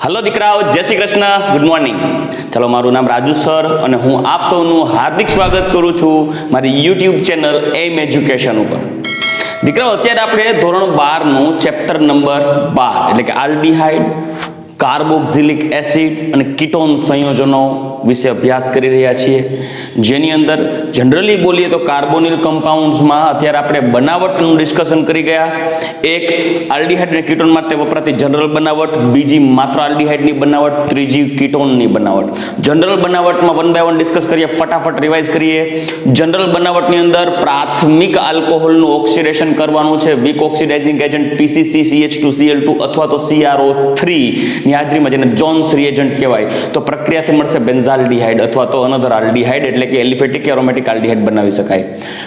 Hello દીકરાઓ, જય Shri Krishna, good morning. ચાલો, મારું નામ રાજુ સર અને હું આપ સૌનું હાર્દિક સ્વાગત કરું છું મારી યુટ્યુબ ચેનલ એમ એજ્યુકેશન ઉપર. દીકરાઓ, અત્યારે આપણે ધોરણ 12 નું ચેપ્ટર નંબર 12 એટલે કે આલ્ડીહાઇડ, કાર્બોક્સિલિક એસિડ અને કીટોન સંયોજનો વિશે અભ્યાસ કરી રહ્યા છીએ. જેની અંદર જનરલી બોલીએ તો કાર્બોનિલ કમ્પાઉન્ડ્સમાં અત્યારે આપણે બનાવટનું ડિસ્કશન કરી ગયા. એક આલ્ડીહાઇડ અને કીટોન માટે વપરાતી જનરલ બનાવટ, બીજી માત્ર આલ્ડીહાઇડની બનાવટ, ત્રીજી કીટોનની બનાવટ. જનરલ બનાવટમાં વન બાય વન ડિસ્કસ કરીએ, ફટાફટ રિવાઇઝ કરીએ. જનરલ બનાવટની અંદર પ્રાથમિક આલ્કોહોલનું ઓક્સિડેશન કરવાનું છે week oxidising agent PCC CH2Cl2 અથવા તો CrO3 ની હાજરીમાં, જેને જોન્સ રિએજન્ટ કહેવાય. તો પ્રક્રિયાથી મળશે બેન્ઝાલ્ડીહાઇડ અથવા તો અનધર આલ્ડીહાઇડ એટલે કે એલિફેટિક એરોમેટિક આલ્ડીહાઇડ બનાવી શકાય.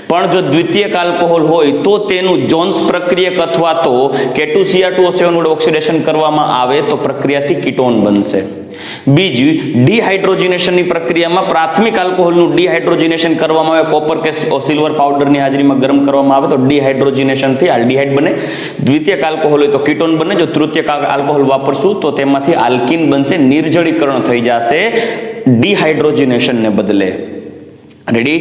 પણ જો દ્વિતીયક આલ્કોહોલ હોય તો તેનું જોન્સ પ્રક્રિયક અથવા તો K2Cr2O7 વડે ઓક્સિડેશન કરવામાં આવે તો પ્રક્રિયાથી કીટોન બનશે. બીજી ડિહાઇડ્રોજિનેશનની પ્રક્રિયામાં પ્રાથમિક આલ્કોહોલનું ડિહાઇડ્રોજિનેશન કરવામાં આવે, કોપર કે સિલ્વર પાવડરની હાજરીમાં ગરમ કરવામાં આવે તો ડિહાઇડ્રોજિનેશનથી આલ્ડીહાઇડ બને. દ્વિતીયક આલ્કોહોલ હોય તો કીટોન બને. જો તૃતીયક આલ્કોહોલ વાપરશું તો તેમાંથી આલ્કીન બનશે, નિર્જળીકરણ થઈ જશે ડિહાઇડ્રોજિનેશનને બદલે. રેડી?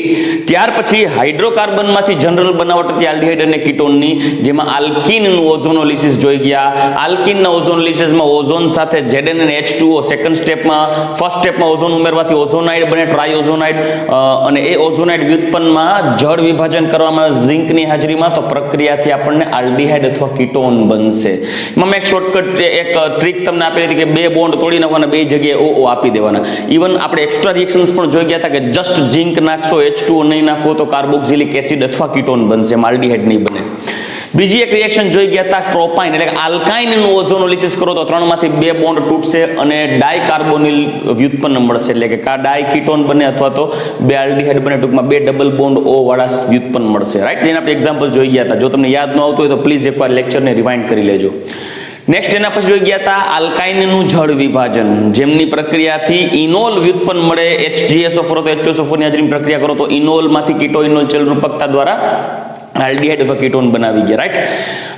ત્યાર પછી હાઇડ્રોકાર્બનમાંથી જનરલ બનાવટ હતી આલ્ડીહાઇડ અને કીટોનની, જેમાં આલ્કીનનું ઓઝોનોલિસિસ જોઈ ગયા. આલ્કીનના ઓઝોનોલિસિસમાં ઓઝોન સાથે ZnNH2O સેકન્ડ સ્ટેપમાં, ફર્સ્ટ સ્ટેપમાં ઓઝોન ઉમેરવાથી ઓઝોનાઇડ બને, ટ્રાયઓઝોનાઇડ, અને એ ઓઝોનાઇડ વ્યુત્પન્નમાં જળ વિભાજન કરવામાં આવે ઝિંકની હાજરીમાં તો પ્રક્રિયાથી આપણને આલ્ડીહાઇડ અથવા કીટોન બનશે. એમાં મેં એક શોર્ટકટ એક ટ્રીક તમને આપેલી હતી કે બે બોન્ડ તોડી નાખવાના, બે જગ્યાએ OO આપી દેવાના. ઇવન આપણે એક્સ્ટ્રા રિએક્શન્સ પણ જોઈ ગયા હતા કે જસ્ટ ઝિંક નાખશો, H2O નહીં નાખો તો કાર્બોક્સિલિક એસિડ અથવા કીટોન બનશે, આલ્ડીહાઇડ નહીં બને. બીજી એક રિએક્શન જોઈ ગયા હતા પ્રોપાઇન એટલે કે આલ્કાઇનનું ઓઝોનોલિસિસ કરો તો 3 માંથી 2 બોન્ડ તૂટશે અને ડાયકાર્બોનિલ વ્યુત્પન્ન મળશે એટલે કે ડાય કીટોન બને અથવા તો 2 આલ્ડીહાઇડ બને, ટૂંકમાં 2 ડબલ બોન્ડ O વાળા વ્યુત્પન્ન મળશે. રાઈટ? જેને આપણે એક્ઝામ્પલ જોઈ ગયા હતા. જો તમને યાદ ન આવતું હોય તો પ્લીઝ એકવાર લેક્ચરને રિવાઇન્ડ કરી લેજો. નેક્સ્ટ એના પછી જોઈ ગયા હતા આલ્કાઇનનું જળ વિભાજન, જેમની પ્રક્રિયાથી ઇનોલ વ્યુત્પન્ન મળે. HGSO4 તો H2SO4 ની હાજરીમાં પ્રક્રિયા કરો તો ઇનોલમાંથી કીટોઇનોલ ચલરૂપકતા દ્વારા આલ્ડીહાઇડ અથવા કીટોન બનાવી ગયા. રાઈટ?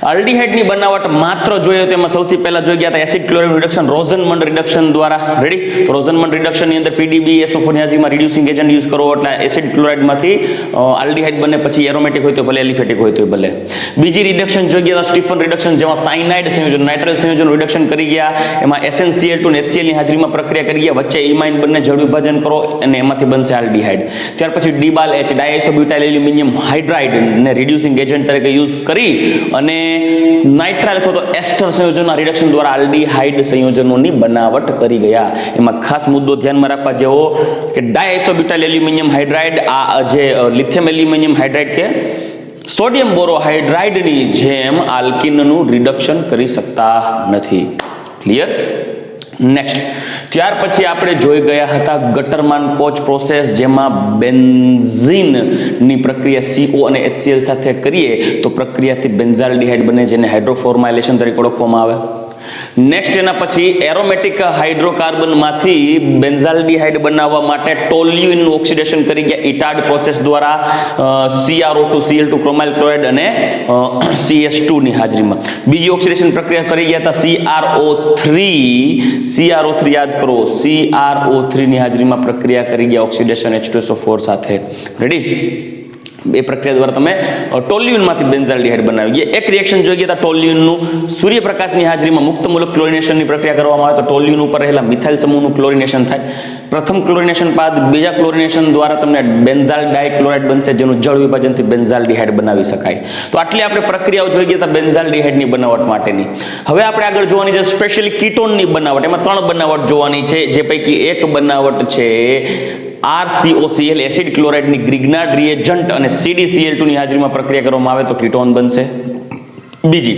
આલ્ડીહાઇડની બનાવટ માત્ર જોઈએ તો એમાં સૌથી પહેલા જોઈ ગયા હતા એસિડ ક્લોરાઇડ રિડક્શન, રોઝનમન્ડ રિડક્શન દ્વારા. રેડી? તો રોઝનમન્ડ રિડક્શનની અંદર PDBSO4 ની હાજરીમાં રિડ્યુસિંગ એજન્ટ યુઝ કરો એટલે એસિડ ક્લોરાઇડમાંથી આલ્ડીહાઇડ બને, પછી એરોમેટિક હોય તો ભલે, એલિફેટિક હોય તો ભલે. બીજી રિડક્શન જોઈ ગયા હતા સ્ટીફન રિડક્શન, જેમાં સાયનાઇડ સંયોજન, નાઇટ્રાઇલ સંયોજન રિડક્શન કરી ગયા. એમાં SnCl2 અને HCl ની હાજરીમાં પ્રક્રિયા કરી ગયા, વચ્ચે ઇમાઇન બંને જળ વિભાજન કરો અને એમાંથી બનશે આલ્ડીહાઇડ. ત્યાર પછી ડીબાલ H ડાયઆઇસોબ્યુટાઇલ એલ્યુમિનિયમ હાઇડ્રાઇડ ને રિડ્યુસિંગ એજન્ટ તરીકે યુઝ કરી અને નાઇટ્રાઇલ અથવા તો એસ્ટર સંયોજનના રિડક્શન દ્વારા આલ્ડીહાઇડ સંયોજનોની બનાવટ કરી ગયા. એમાં ખાસ મુદ્દો ધ્યાનમાં રાખવા જેવો કે ડાયઆઇસોબ્યુટાઇલ એલ્યુમિનિયમ હાઇડ્રાઇડ, આ જે લિથિયમ એલ્યુમિનિયમ હાઇડ્રાઇડ કે સોડિયમ બોરોહાઇડ્રાઇડની જેમ આલ્કીનનું રિડક્શન કરી શકતા નથી. ક્લિયર? નેક્સ્ટ, ત્યાર પછી આપણે જોઈ ગયા હતા ગટરમાન કોચ પ્રોસેસ, જેમાં બેન્ઝીનની પ્રક્રિયા CO અને HCl સાથે કરીએ તો પ્રક્રિયાથી બેન્ઝાલ્ડીહાઇડ બને, જેને હાઇડ્રોફોર્માઇલેશન તરીકે ઓળખવામાં આવે. નેક્સ્ટ એના પછી એરોમેટિક હાઇડ્રોકાર્બનમાંથી બેન્ઝાલ્ડીહાઇડ બનાવવા માટે ટોલ્યુઇનનું ઓક્સિડેશન કરી ગયા ઇટાડ પ્રોસેસ દ્વારા, CrO2 Cl2 ક્રોમાઇલ ક્લોરાઇડ અને CS2 ની હાજરીમાં. બીજી ઓક્સિડેશન પ્રક્રિયા કરી ગયા હતા CrO3 યાદ કરો, CrO3 ની હાજરીમાં પ્રક્રિયા કરી ગયા ઓક્સિડેશન H2SO4 સાથે. રેડી? એ પ્રક્રિયા દ્વારા તમે ટોલ્યુઇનમાંથી બેન્ઝાલ્ડીહાઇડ બનાવી ગયા. એક રિએક્શન જોઈ ગયા હતા ટોલ્યુઇનનું સૂર્યપ્રકાશની હાજરીમાં મુક્ત મૂલક ક્લોરિનેશનની પ્રક્રિયા કરવામાં આવે તો ટોલ્યુઇન ઉપર રહેલા મિથાઇલ સમૂહનું ક્લોરિનેશન થાય. પ્રથમ ક્લોરિનેશન બાદ બીજા ક્લોરિનેશન દ્વારા તમને બેન્ઝાલ ડાયક્લોરાઇડ બનશે, જેનું જળ વિભાજનથી બેન્ઝાલ્ડીહાઇડ બનાવી શકાય. તો આટલી આપણે પ્રક્રિયાઓ જોઈ ગયા હતા બેન્ઝાલ્ડીહાઇડની બનાવટ માટેની. હવે આપણે આગળ જોવાની છે સ્પેશિયલી કીટોનની બનાવટ. એમાં 3 બનાવટ જોવાની છે, જે પૈકી એક બનાવટ છે RCOCl એસિડ ક્લોરાઇડની ગ્રિગ્નાર્ડ રિએજન્ટ અને CdCl2 ની હાજરીમાં પ્રક્રિયા કરવામાં આવે તો કીટોન બનશે. બીજી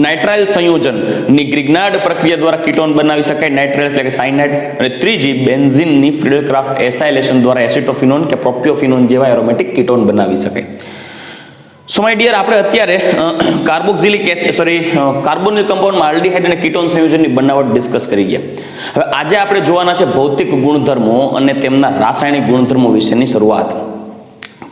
નાઇટ્રાઇલ સંયોજનની ગ્રિગ્નાર્ડ પ્રક્રિયા દ્વારા કીટોન બનાવી શકાય, નાઇટ્રાઇલ એટલે કે સાયનાઇડ. અને ત્રીજી બેન્ઝીનની ફ્રીડલક્રાફ્ટ એસાઇલેશન દ્વારા એસિટોફિનોન કે પ્રોપિયોફિનોન જેવા એરોમેટિક કીટોન બનાવી શકાય. સો માય ડિયર, આપણે અત્યારે કાર્બોક્સિલિક એસિડ કાર્બોનિલ કમ્પાઉન્ડમાં આલ્ડીહાઇડ અને કીટોન સંયોજનની બનાવટ ડિસ્કસ કરી ગયા. હવે આજે આપણે જોવાના છે ભૌતિક ગુણધર્મો અને તેમના રાસાયણિક ગુણધર્મો વિશેની શરૂઆત.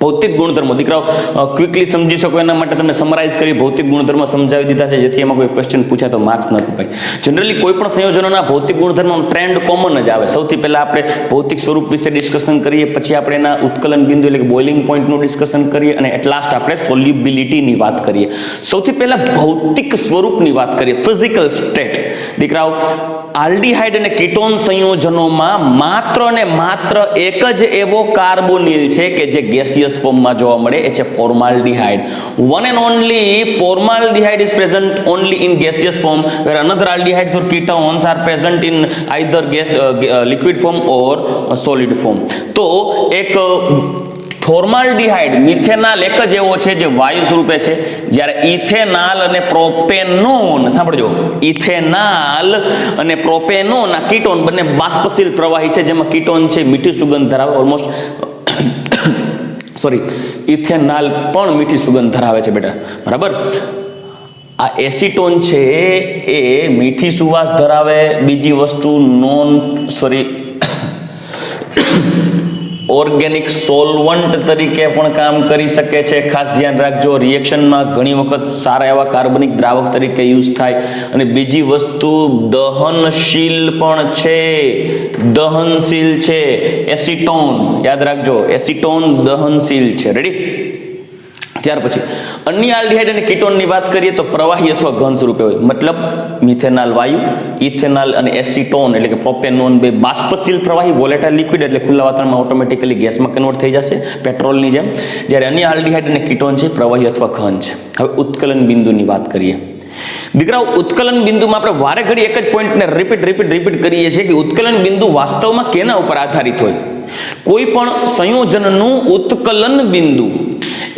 ભૌતિક ગુણધર્મો દીકરાઓ ક્વિકલી સમજી શકો એના માટે તમને સમરાઇઝ કરી ભૌતિક ગુણધર્મો સમજાવી દીધા છે, જેથી એમાં કોઈ ક્વેશ્ચન પૂછાય તો માર્ક્સ ન કપાય. જનરલી કોઈ પણ સંયોજનોના ભૌતિક ગુણધર્મનો ટ્રેન્ડ કોમન જ આવે. સૌથી પહેલા આપણે ભૌતિક સ્વરૂપ વિશે ડિસ્કશન કરીએ, પછી આપણે એના ઉત્કલન બિંદુ એટલે કે બોઇલિંગ પોઈન્ટનું ડિસ્કશન કરીએ, અને એટ લાસ્ટ આપણે સોલ્યુબિલિટીની વાત કરીએ. સૌથી પહેલા ભૌતિક સ્વરૂપની વાત કરીએ, ફિઝિકલ સ્ટેટ. દીકરાઓ, આલ્ડીહાઇડ અને કીટોન સંયોજનોમાં માત્ર ને માત્ર એક જ એવો કાર્બોનિલ છે કે જે ગેસિયસ ફોર્મમાં જોવા મળે, એ છે formaldehyde. One and only formaldehyde is present only in gaseous form, where another aldehydes or ketones are present in either liquid form or solid form. તો એક ફોર્માલ્ડીહાઇડ મિથેનાલ એક જ એવો છે જે વાયુ સ્વરૂપે છે, જ્યારે ઇથેનાલ અને પ્રોપેનોન, સાંભળજો, ઇથેનાલ અને પ્રોપેનોન આ કીટોન બંને બાષ્પશીલ પ્રવાહી છે, જેમાં કીટોન છે મીઠી સુગંધ ધરાવે. ઓલમોસ્ટ ઇથેનાલ પણ મીઠી સુગંધ ધરાવે છે બેટા, બરાબર. આ એસિટોન છે એ મીઠી સુવાસ ધરાવે. બીજી વસ્તુ ઓર્ગેનિક સોલ્વન્ટ તરીકે પણ કામ કરી શકે છે. ખાસ ધ્યાન રાખજો, રિએક્શનમાં ઘણી વખત સારા એવા કાર્બનિક દ્રાવક તરીકે યુઝ થાય. અને બીજી વસ્તુ દહનશીલ પણ છે, દહનશીલ છે. એસિટોન યાદ રાખજો, એસિટોન દહનશીલ છે. રેડી? ત્યાર પછી અન્ય આલ્ડીહાઇડ અને કીટોનની વાત કરીએ તો પ્રવાહી અથવા ઘન સ્વરૂપે હોય. મતલબ મિથેનાલ વાયુ, ઇથેનાલ અને એસિટોન એટલે કે પ્રોપેનોન બે બાષ્પશીલ પ્રવાહી, વોલેટાઇલ લિક્વિડ એટલે ખુલ્લા વાતાવરણમાં ઓટોમેટિકલી ગેસમાં કન્વર્ટ થઈ જશે પેટ્રોલની જેમ. જ્યારે અન્ય આલ્ડીહાઇડ અને કીટોન છે પ્રવાહી અથવા ઘન છે. હવે ઉત્કલન બિંદુની વાત કરીએ. દીકરાઓ, ઉત્કલન બિંદુમાં આપણે વારે ઘડી એક જ પોઈન્ટને રિપીટ કરીએ છીએ કે ઉત્કલન બિંદુ વાસ્તવમાં કેના ઉપર આધારિત હોય. કોઈ પણ સંયોજનનું ઉત્કલન બિંદુ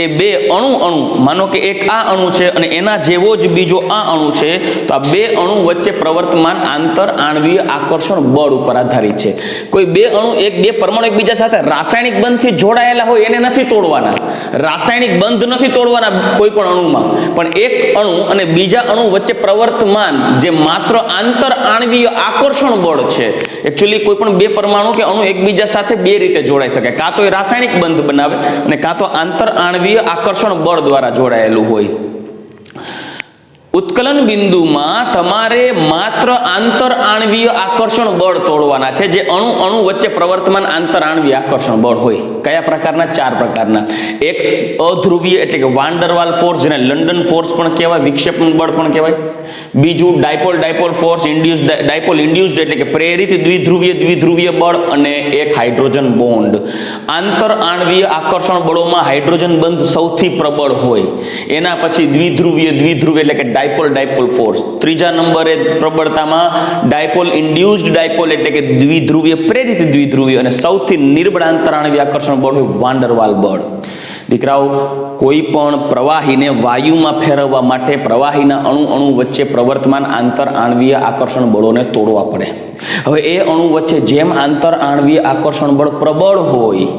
એ બે અણુ માનો કે એક આ અણુ છે અને એના જેવો જ બીજો આ અણુ છે, તો આ બે અણુ વચ્ચે પ્રવર્તમાન આંતર આણ્વીય આકર્ષણ બળ ઉપર આધારિત છે. કોઈ બે અણુ બે પરમાણુ એકબીજા સાથે રાસાયણિક બંધથી જોડાયેલા હોય એને નથી તોડવાના, રાસાયણિક બંધ નથી તોડવાના કોઈ પણ અણુમાં, પણ એક અણુ અને બીજા અણુ વચ્ચે પ્રવર્તમાન જે માત્ર આંતર આણ્વીય આકર્ષણ બળ છે. એકચ્યુઅલી કોઈ પણ બે પરમાણુ કે અણુ એકબીજા સાથે બે રીતે જોડાઈ શકે, કાં તો એ રાસાયણિક બંધ બનાવે અને કાં તો આંતર આણ્વીય આકર્ષણ બળ દ્વારા જોડાયેલું હોય. ઉત્કલન બિંદુમાં તમારે માત્ર આંતર આણ્વીય આકર્ષણ બળ તોડવાના છે, જે અણુ વચ્ચે પ્રવર્તમાન આંતર આણ્વીય આકર્ષણ બળ હોય. કયા પ્રકારના? 4 પ્રકારના. એક અધ્રુવીય એટલે કે વાન્ડરવાલ ફોર્સ, જેને લંડન ફોર્સ પણ કહેવાય, વિક્ષેપણ બળ પણ કહેવાય. બીજું ડાયપોલ ફોર્સ, ઇન્ડ્યુસ્ડ એટલે કે પ્રેરિત દ્વિધ્રુવીય બળ, અને એક હાઇડ્રોજન બોન્ડ. આંતર આણ્વીય આકર્ષણ બળોમાં હાઇડ્રોજન બંધ સૌથી પ્રબળ હોય. એના પછી દ્વિધ્રુવીય એટલે કે ડાયપોલ ફોર્સ. ત્રીજા નંબરે પ્રબળતામાં ડાયપોલ ઇન્ડ્યુસ્ડ ડાયપોલ એટલે કે દ્વિધ્રુવીય પ્રેરિત દ્વિધ્રુવીય, અને સૌથી નિર્બળ આંતર આણ્વીય આકર્ષણ બળ હોય વાન્ડરવાલ બળ. દીકરાઓ, કોઈ પણ પ્રવાહીને વાયુમાં ફેરવવા માટે પ્રવાહીના અણુ વચ્ચે પ્રવર્તમાન આંતર આણ્વીય આકર્ષણ બળોને તોડવા પડે. હવે એ અણુ વચ્ચે જેમ આંતર આણ્વીય આકર્ષણ બળ પ્રબળ હોય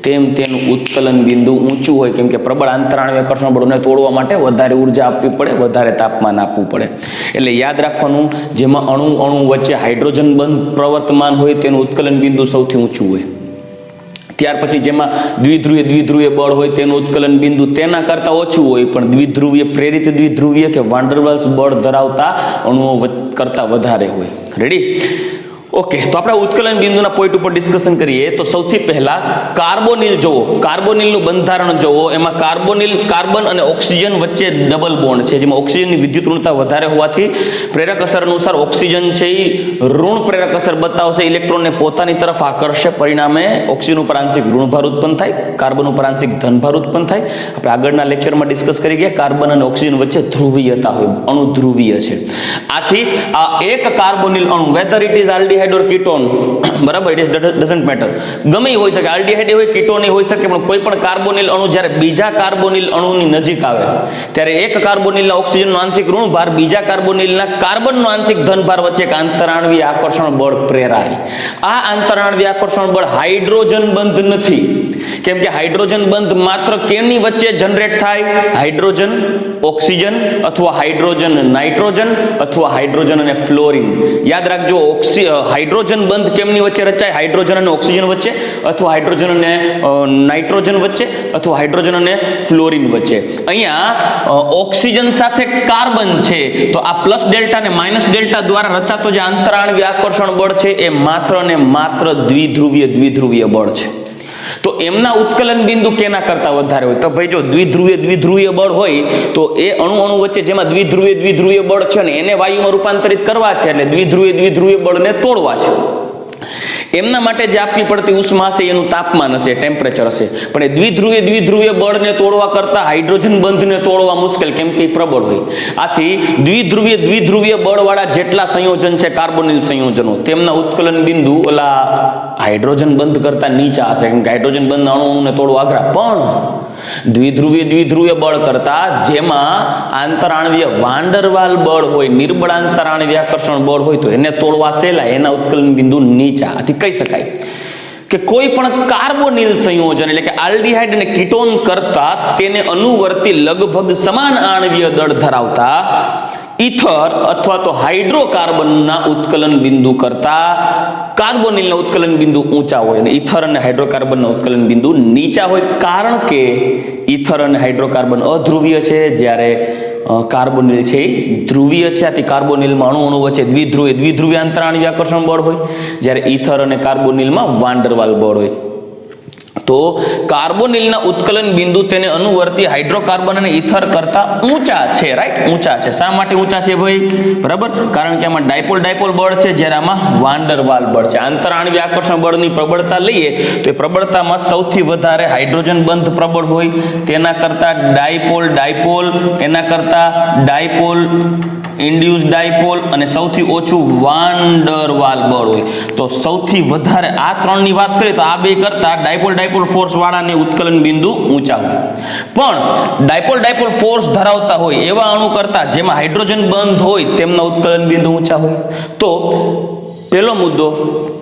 તેમ તેનું ઉત્કલન બિંદુ ઊંચું હોય, કેમ કે પ્રબળ આંતર આણ્વીય આકર્ષણ બળોને તોડવા માટે વધારે ઉર્જા આપવી પડે, વધારે તાપમાન આપવું પડે. એટલે યાદ રાખવાનું, જેમાં અણુ વચ્ચે હાઇડ્રોજન બંધ પ્રવર્તમાન હોય તેનું ઉત્કલન બિંદુ સૌથી ઊંચું હોય. ત્યાર પછી જેમાં દ્વિધ્રુવીય બળ હોય તેનું ઉત્કલન બિંદુ તેના કરતા ઓછું હોય, પણ પ્રેરિત દ્વિધ્રુવીય કે વાન્ડરવાલ્સ બળ ધરાવતા અણુઓ કરતા વધારે હોય. રેડી? ઓકે, તો આપણે ઉત્કલન બિંદુના પોઈન્ટ ઉપર ડિસ્કશન કરીએ તો સૌથી પહેલા કાર્બોનિલ જોવો, કાર્બોનિલનું બંધારણ જોવો. એમાં કાર્બન અને ઓક્સિજન વચ્ચે ડબલ બોન્ડ છે, જેમાં ઓક્સિજનની વિદ્યુત ઋણતા વધારે હોવાથી પ્રેરક અસર અનુસાર ઓક્સિજન છે એ ઋણ પ્રેરક અસર બતાવશે, ઇલેક્ટ્રોનને પોતાની તરફ આકર્ષે. પરિણામે ઓક્સિજન ઉપર આંશિક ઋણભાર ઉત્પન્ન થાય, કાર્બન ઉપર આંશિક ધનભાર ઉત્પન્ન થાય. આપણે આગળના લેક્ચરમાં ડિસ્કસ કરી ગયા, કાર્બન અને ઓક્સિજન વચ્ચે ધ્રુવીયતા હોય, અણુ ધ્રુવીય છે. આથી આ એક કાર્બોનિલ અણુ, weather it is aldehyde or ketone, બરાબર, ઇટ ડઝન્ટ મેટર, ગમે હોઈ શકે, આલ્ડીહાઇડ હોય, કીટોન હોઈ શકે, પણ કોઈ પણ કાર્બોનિલ અણુ જ્યારે બીજા કાર્બોનિલ અણુની નજીક આવે ત્યારે એક કાર્બોનિલના ઓક્સિજનનો આંશિક ઋણભાર બીજા કાર્બોનિલના કાર્બનનો આંશિક ધનભાર વચ્ચે એક આંતરાણ્વીય આકર્ષણ બળ પ્રેરાય. આ આંતરાણ્વીય આકર્ષણ બળ હાઇડ્રોજન બંધ નથી, કેમ કે હાઇડ્રોજન બંધ માત્ર કેની વચ્ચે જનરેટ થાય? હાઇડ્રોજન ઓક્સિજન, અથવા હાઇડ્રોજન નાઇટ્રોજન, અથવા હાઇડ્રોજન અને ફ્લોરિન. યાદ રાખજો, હાઇડ્રોજન બંધ કેમની વચ્ચે રચાય? હાઇડ્રોજન અને ઓક્સિજન વચ્ચે, અથવા હાઇડ્રોજન અને નાઇટ્રોજન વચ્ચે, અથવા હાઇડ્રોજન અને ફ્લોરિન વચ્ચે. અહીંયા ઓક્સિજન સાથે કાર્બન છે તો આ પ્લસ ડેલ્ટા અને માઇનસ ડેલ્ટા દ્વારા રચાતો જે આંતરાણ્વીય આકર્ષણ બળ છે એ માત્ર ને માત્ર દ્વિધ્રુવીય બળ છે. તો એમના ઉત્કલન બિંદુ કેના કરતા વધારે હોય? તો ભાઈ જો દ્વિધ્રુવીય બળ હોય તો એ અણુ વચ્ચે જેમાં દ્વિધ્રુવીય બળ છે ને એને વાયુમાં રૂપાંતરિત કરવા છે, એટલે દ્વિધ્રુવીય બળને તોડવા છે. એમના માટે જે આપવી પડતી ઉષ્મા હશે એનું તાપમાન હશે, ટેમ્પરેચર હશે. પણ એ દ્વિધ્રુવીય બળને તોડવા કરતા હાઇડ્રોજન બંધને તોડવા મુશ્કેલ, કેમ કે પ્રબળ હોય. આથી દ્વિધ્રુવીય બળવાળા જેટલા સંયોજન છે કાર્બોનિલ સંયોજનો, તેમના ઉત્કલન બિંદુ ઓલા હાઇડ્રોજન બંધ કરતા નીચા હશે, કેમ કે હાઇડ્રોજન બંધ અણુને તોડવા અઘરા. પણ દ્વિધ્રુવીય બળ કરતા જેમાં આંતરાણવીય વાંડરવાલ બળ હોય, નિર્બળ આંતરાણવીય આકર્ષણ બળ હોય, તો એને તોડવા સહેલા, એના ઉત્કલન બિંદુ નીચા. આથી કહી શકાય કે કોઈ પણ કાર્બોનિલ સંયોજન એટલે કે આલ્ડીહાઇડ અને કીટોન કરતા તેને અનુવર્તી લગભગ સમાન આણ્વીય દળ ધરાવતા ઇથર અથવા તો હાઇડ્રોકાર્બનના ઉત્કલન બિંદુ કરતા કાર્બોનિલના ઉત્કલન બિંદુ ઊંચા હોય અને ઇથર અને હાઇડ્રોકાર્બનના ઉત્કલન બિંદુ નીચા હોય. કારણ કે ઇથર અને હાઇડ્રોકાર્બન અધ્રુવીય છે, જ્યારે કાર્બોનિલ છે એ ધ્રુવીય છે. આથી કાર્બોનિલમાં અણુ વચ્ચે દ્વિધ્રુવીય આંતરાણ્વીય આકર્ષણ બળ હોય, જ્યારે ઇથર અને કાર્બોનિલમાં વાંડરવાલ બળ હોય. તો કાર્બોનિલના ઉત્કલન બિંદુ તેને અનુવર્તી હાઇડ્રોકાર્બન અને ઇથર કરતા ઊંચા છે. રાઈટ, ઊંચા છે. શા માટે ઊંચા છે ભાઈ? બરાબર, કારણ કે આમાં ડાયપોલ બળ છે, જ્યારે આમાં વાંડરવાલ બળ છે. આંતરાણ્વીય આકર્ષણ બળની પ્રબળતા લઈએ તો એ પ્રબળતામાં સૌથી વધારે હાઇડ્રોજન બંધ પ્રબળ હોય, તેના કરતા ડાયપોલ, એના કરતા ડાયપોલ, ઇન્ડ્યુસ ડાયપોલ, અને સૌથી ઓછું વાંડરવાલ બળ હોય. તો સૌથી વધારે આ ત્રણની વાત કરીએ તો આ બે કરતા ડાયપોલ ફોર્સ વાળાને ઉત્કલન બિંદુ ઊંચા હોય. પણ ડાયપોલ ફોર્સ ધરાવતા હોય એવા અણુ કરતા જેમાં હાઇડ્રોજન બંધ હોય તેમના ઉત્કલન બિંદુ ઊંચા હોય. તો પહેલો મુદ્દો,